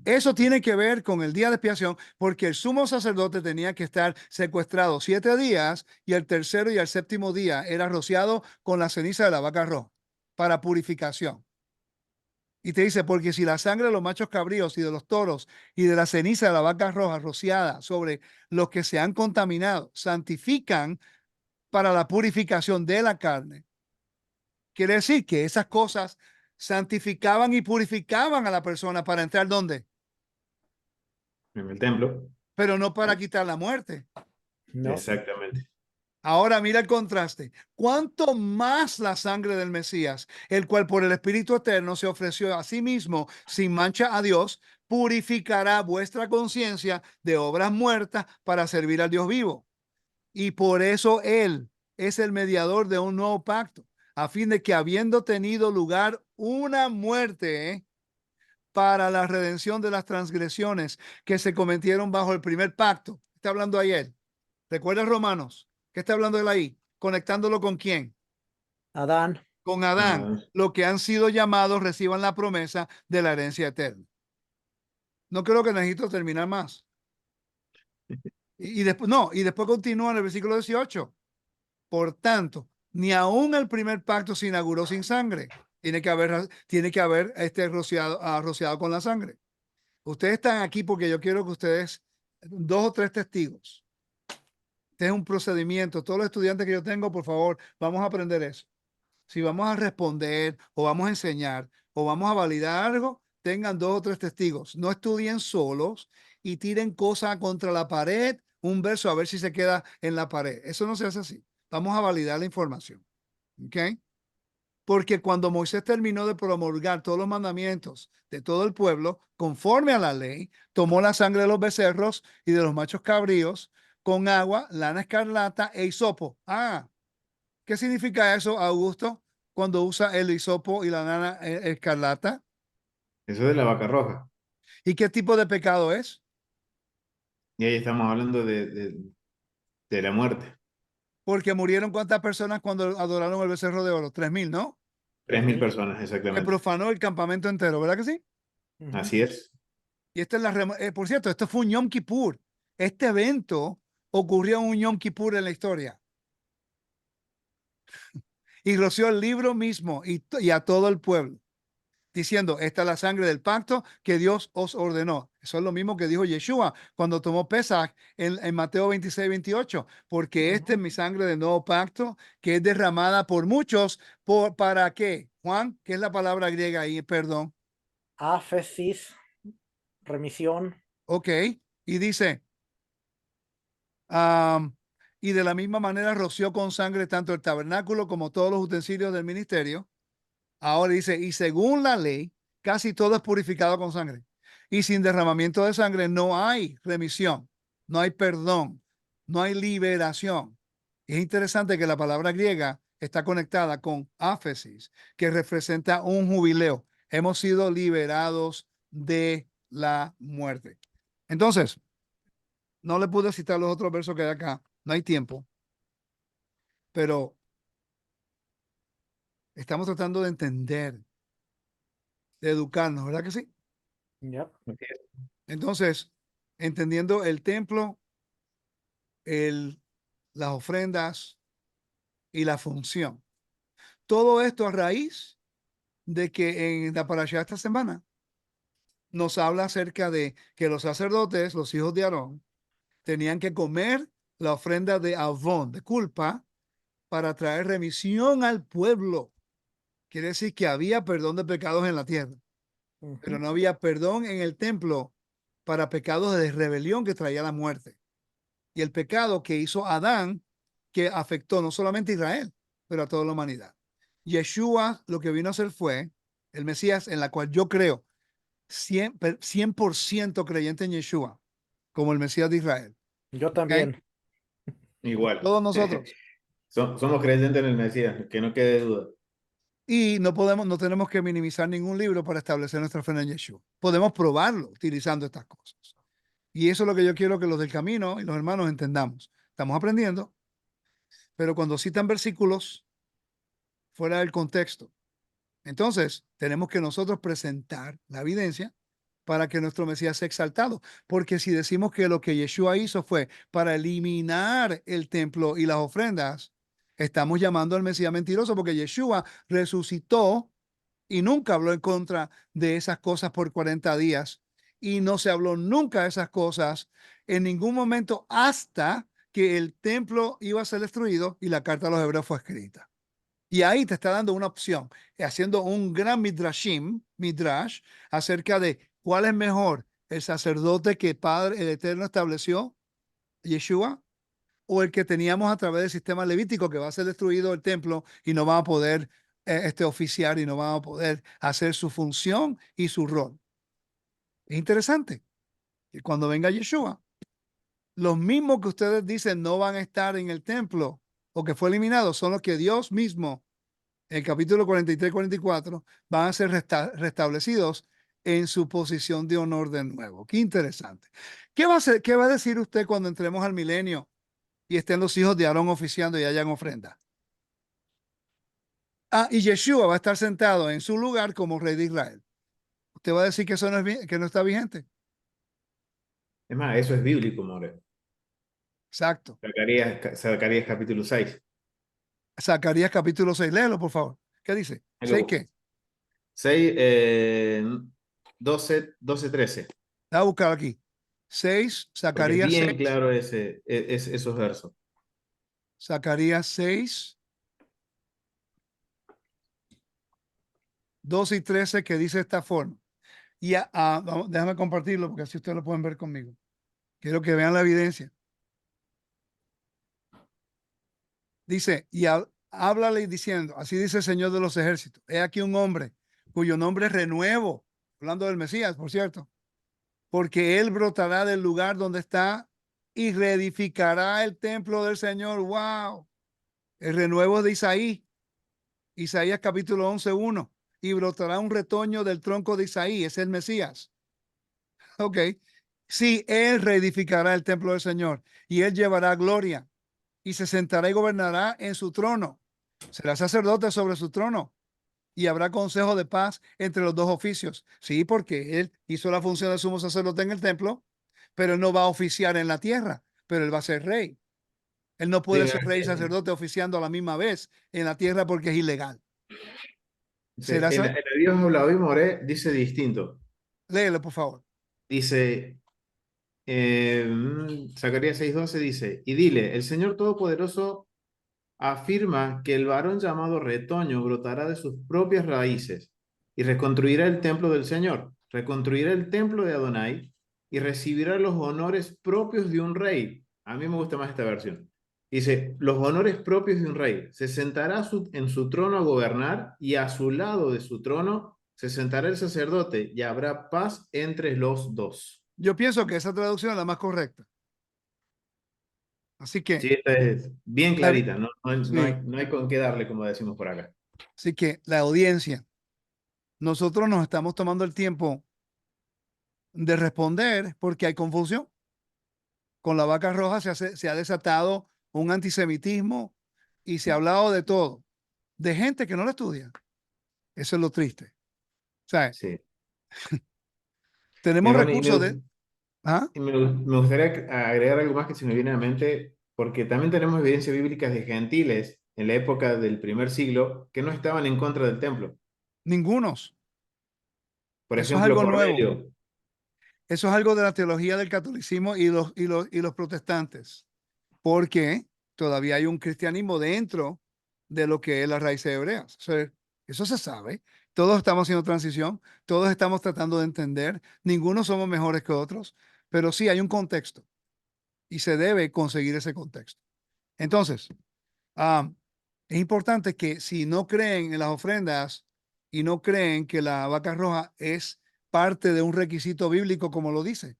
Eso tiene que ver con el día de expiación, porque el sumo sacerdote tenía que estar secuestrado 7 días y el tercero y el séptimo día era rociado con la ceniza de la vaca roja para purificación. Y te dice, porque si la sangre de los machos cabríos y de los toros y de la ceniza de la vaca roja rociada sobre los que se han contaminado, santifican para la purificación de la carne, quiere decir que esas cosas santificaban y purificaban a la persona para entrar donde, En el templo. pero no para quitar la muerte. No. Exactamente. Ahora mira el contraste. ¿Cuánto más la sangre del Mesías, el cual por el Espíritu Eterno se ofreció a sí mismo sin mancha a Dios, purificará vuestra conciencia de obras muertas para servir al Dios vivo? Y por eso Él es el mediador de un nuevo pacto, a fin de que habiendo tenido lugar una muerte, para la redención de las transgresiones que se cometieron bajo el primer pacto. Está hablando ayer. ¿Recuerdas Romanos? ¿Qué está hablando él ahí? Conectándolo con quién? Adán. Con Adán. Ah, Los que han sido llamados reciban la promesa de la herencia eterna. No creo que necesito terminar más. Y después, no, y después continúa en el versículo 18. Por tanto, ni aún el primer pacto se inauguró sin sangre. Tiene que haber rociado con la sangre. Ustedes están aquí porque yo quiero que ustedes, 2 o 3 testigos. Este es un procedimiento. Todos los estudiantes que yo tengo, por favor, vamos a aprender eso. Si vamos a responder o vamos a enseñar o vamos a validar algo, tengan 2 o 3 testigos. No estudien solos y tiren cosas contra la pared, un verso a ver si se queda en la pared. Eso no se hace así. Vamos a validar la información. ¿Ok? Porque cuando Moisés terminó de promulgar todos los mandamientos de todo el pueblo, conforme a la ley, tomó la sangre de los becerros y de los machos cabríos con agua, lana escarlata e hisopo. Ah, ¿qué significa eso, Augusto, cuando usa el hisopo y la lana escarlata? eso es de la vaca roja. ¿Y qué tipo de pecado es? Y ahí estamos hablando de la muerte. Porque murieron cuántas personas cuando adoraron el becerro de oro? 3,000, ¿no? 3.000 personas, Se exactamente. profanó el campamento entero, ¿verdad que sí? Ujú. Así es. Y esta es por cierto, esto fue un Yom Kippur. Este evento ocurrió en un Yom Kippur en la historia. Y roció el libro mismo y a todo el pueblo, diciendo, esta es la sangre del pacto que Dios os ordenó. Eso es lo mismo que dijo Yeshua cuando tomó Pesach en Mateo 26-28, porque este es mi sangre del nuevo pacto que es derramada por muchos. ¿Para qué? Juan, ¿qué es la palabra griega ahí? Perdón. Áfesis, remisión. Ok. Y dice, um, y de la misma manera roció con sangre tanto el tabernáculo como todos los utensilios del ministerio. Ahora dice, y según la ley, casi todo es purificado con sangre. Y sin derramamiento de sangre no hay remisión, no hay perdón, no hay liberación. Es interesante que la palabra griega está conectada con áfesis, que representa un jubileo. Hemos sido liberados de la muerte. Entonces, no le pude citar los otros versos que hay acá, no hay tiempo, pero estamos tratando de entender, de educarnos, ¿verdad que sí? Yep. Entonces, entendiendo el templo, las ofrendas y la función. Todo esto a raíz de que en la parashá esta semana nos habla acerca de que los sacerdotes, los hijos de Aarón, tenían que comer la ofrenda de avón, de culpa, para traer remisión al pueblo. Quiere decir que había perdón de pecados en la tierra, pero no había perdón en el templo para pecados de rebelión que traía la muerte. Y el pecado que hizo Adán, que afectó no solamente a Israel, pero a toda la humanidad. Yeshua lo que vino a hacer fue el Mesías, en la cual yo creo 100% creyente en Yeshua, como el Mesías de Israel. Yo ¿Okay? también. Igual. Todos nosotros. Somos creyentes en el Mesías, que no quede duda. Y no tenemos que minimizar ningún libro para establecer nuestra fe en Yeshua. Podemos probarlo utilizando estas cosas. Y eso es lo que yo quiero que los del camino y los hermanos entendamos. Estamos aprendiendo, pero cuando citan versículos fuera del contexto, entonces tenemos que nosotros presentar la evidencia para que nuestro Mesías sea exaltado. Porque si decimos que lo que Yeshua hizo fue para eliminar el templo y las ofrendas, estamos llamando al Mesías mentiroso, porque Yeshua resucitó y nunca habló en contra de esas cosas por 40 días. Y no se habló nunca de esas cosas en ningún momento hasta que el templo iba a ser destruido y la carta a los hebreos fue escrita. Y ahí te está dando una opción, haciendo un gran midrash, acerca de cuál es mejor, el sacerdote que Padre, el Eterno estableció, Yeshua, o el que teníamos a través del sistema levítico, que va a ser destruido el templo y no va a poder oficiar y no va a poder hacer su función y su rol. Es interesante que cuando venga Yeshua, los mismos que ustedes dicen no van a estar en el templo o que fue eliminado, son los que Dios mismo el capítulo 43-44, van a ser restablecidos en su posición de honor de nuevo. Qué interesante. ¿Qué va a decir usted cuando entremos al milenio y estén los hijos de Aarón oficiando y hayan ofrenda. Y Yeshua va a estar sentado en su lugar como rey de Israel. ¿Usted va a decir que eso no, que no está vigente? Es más, eso es bíblico, More. Exacto. Zacarías capítulo 6. Zacarías capítulo 6. Léelo, por favor. ¿Qué dice? ¿6 qué? 6, 12, 13. Voy a buscar aquí. 6, Porque es Zacarías 6. bien claro esos versos. Zacarías 6, 12 y 13, que dice de esta forma. Y déjame compartirlo porque así ustedes lo pueden ver conmigo. Quiero que vean la evidencia. Dice, háblale diciendo, así dice el Señor de los ejércitos. He aquí un hombre cuyo nombre es Renuevo, hablando del Mesías, por cierto, porque él brotará del lugar donde está y reedificará el templo del Señor. ¡Wow! El renuevo de Isaías capítulo 11:1. Y brotará un retoño del tronco de Isaí, es el Mesías. Ok. Sí, él reedificará el templo del Señor y él llevará gloria y se sentará y gobernará en su trono. Será sacerdote sobre su trono y habrá consejo de paz entre los dos oficios. Sí, porque él hizo la función de sumo sacerdote en el templo, pero él no va a oficiar en la tierra, pero él va a ser rey. Él no puede ser rey y sacerdote oficiando a la misma vez en la tierra porque es ilegal. ¿Será En el Dios habla hoy, More, dice distinto. Léelo, por favor. Dice, Zacarías 6:12 dice, y dile, el Señor Todopoderoso afirma que el varón llamado retoño brotará de sus propias raíces y reconstruirá el templo del Señor, reconstruirá el templo de Adonai y recibirá los honores propios de un rey. A mí me gusta más esta versión. Dice, los honores propios de un rey. Se sentará en su trono a gobernar y a su lado de su trono se sentará el sacerdote y habrá paz entre los dos. Yo pienso que esa traducción es la más correcta. Así que, Sí, esta es bien clarita, no, sí, no hay con qué darle, como decimos por acá. así que la audiencia, nosotros nos estamos tomando el tiempo de responder porque hay confusión. Con la vaca roja se ha desatado un antisemitismo y se ha hablado de todo, de gente que no lo estudia. Eso es lo triste. O sea, Sí. tenemos Bueno, recursos de... ¿Ah? me gustaría agregar algo más que se me viene a la mente, porque también tenemos evidencias bíblicas de gentiles en la época del primer siglo que no estaban en contra del templo. Ningunos. Por Eso es ejemplo, algo nuevo. Cornelio. Eso es algo de la teología del catolicismo y los protestantes, porque todavía hay un cristianismo dentro de lo que es las raíces hebreas. O sea, eso se sabe. Todos estamos haciendo transición, todos estamos tratando de entender, ninguno somos mejores que otros, pero sí hay un contexto y se debe conseguir ese contexto. Entonces, es importante que si no creen en las ofrendas y no creen que la vaca roja es parte de un requisito bíblico como lo dice,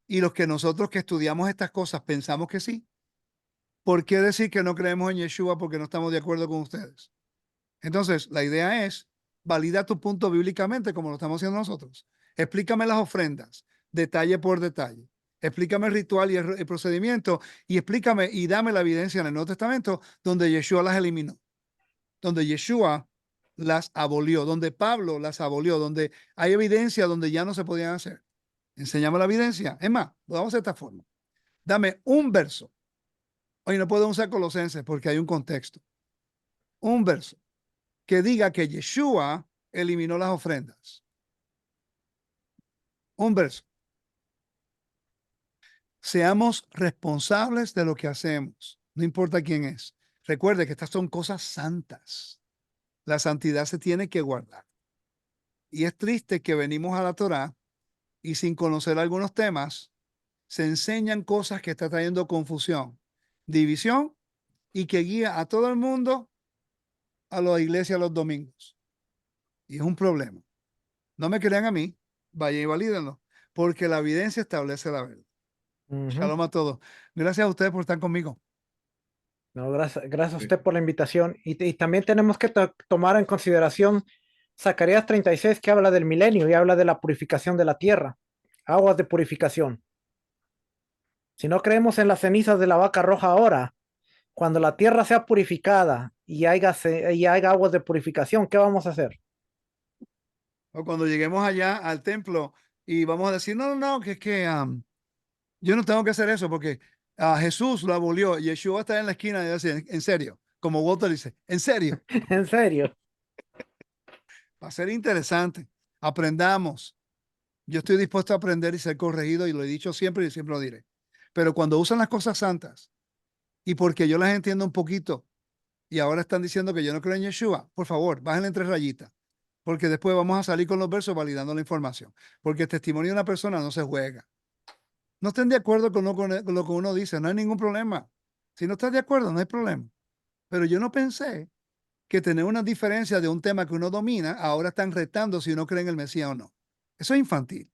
y los que nosotros que estudiamos estas cosas pensamos que sí, ¿por qué decir que no creemos en Yeshua porque no estamos de acuerdo con ustedes? Entonces, la idea es, valida tu punto bíblicamente como lo estamos haciendo nosotros. Explícame las ofrendas, detalle por detalle. Explícame el ritual y el procedimiento y explícame y dame la evidencia en el Nuevo Testamento donde Yeshua las eliminó, donde Yeshua las abolió, donde Pablo las abolió, donde hay evidencia donde ya no se podían hacer. Enséñame la evidencia. Es más, lo vamos a hacer de esta forma. Dame un verso. Hoy no puedo usar Colosenses porque hay un contexto. Un verso que diga que Yeshua eliminó las ofrendas. Un verso. Seamos responsables de lo que hacemos, no importa quién es. Recuerde que estas son cosas santas. La santidad se tiene que guardar. Y es triste que venimos a la Torá y sin conocer algunos temas, se enseñan cosas que están trayendo confusión, división y que guía a todo el mundo a la iglesia los domingos. Y es un problema. No me crean a mí, vayan y valídenlo, porque la evidencia establece la verdad. Shalom a todos. Gracias a ustedes por estar conmigo. No, gracias a usted por la invitación. Y también tenemos que tomar en consideración Zacarías 36, que habla del milenio y habla de la purificación de la tierra, aguas de purificación. Si no creemos en las cenizas de la vaca roja ahora, cuando la tierra sea purificada y haya aguas de purificación, ¿qué vamos a hacer? O cuando lleguemos allá al templo y vamos a decir, no, no, no, que es que yo no tengo que hacer eso porque Jesús lo abolió. Yeshua está en la esquina y dice, en serio, como Walter dice, en serio, En serio. va a ser interesante. Aprendamos. Yo estoy dispuesto a aprender y ser corregido y lo he dicho siempre y siempre lo diré. Pero cuando usan las cosas santas y porque yo las entiendo un poquito y ahora están diciendo que yo no creo en Yeshua, por favor, bájenle en 3 rayitas. Porque después vamos a salir con los versos validando la información. Porque el testimonio de una persona no se juega. No estén de acuerdo con lo que uno dice, no hay ningún problema. Si no estás de acuerdo, no hay problema. Pero yo no pensé que tener una diferencia de un tema que uno domina, ahora están retando si uno cree en el Mesías o no. Eso es infantil.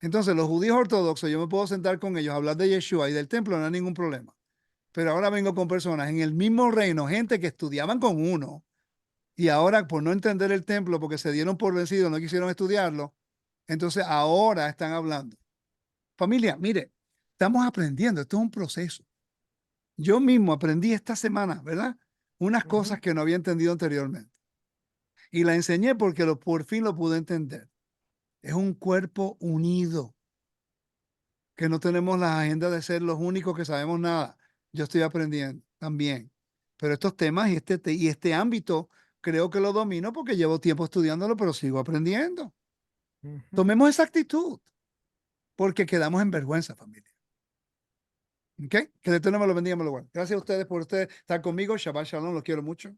Entonces, los judíos ortodoxos, yo me puedo sentar con ellos, hablar de Yeshua y del templo, no hay ningún problema. Pero ahora vengo con personas en el mismo reino, gente que estudiaban con uno, y ahora por no entender el templo, porque se dieron por vencidos, no quisieron estudiarlo, entonces ahora están hablando. Familia, mire, estamos aprendiendo, esto es un proceso. Yo mismo aprendí esta semana, ¿verdad? Unas cosas que no había entendido anteriormente. Y la enseñé porque por fin lo pude entender. Es un cuerpo unido, que no tenemos la agenda de ser los únicos que sabemos nada. Yo estoy aprendiendo también. Pero estos temas y este ámbito creo que lo domino porque llevo tiempo estudiándolo, pero sigo aprendiendo. Tomemos esa actitud porque quedamos en vergüenza, familia. ¿Ok? Que el Eterno me lo bendiga, me lo guarde. Gracias a ustedes por estar conmigo. Shabbat Shalom, los quiero mucho.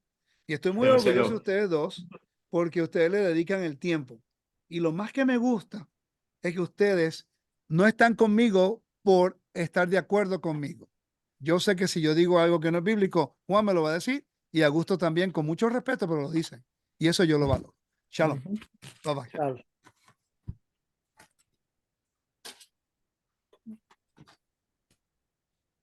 Y estoy muy orgulloso de ustedes dos porque ustedes le dedican el tiempo. Y lo más que me gusta es que ustedes no están conmigo por estar de acuerdo conmigo. Yo sé que si yo digo algo que no es bíblico, Juan me lo va a decir y Augusto también, con mucho respeto, pero lo dicen. Y eso yo lo valoro. Shalom. Bye bye. Shalom.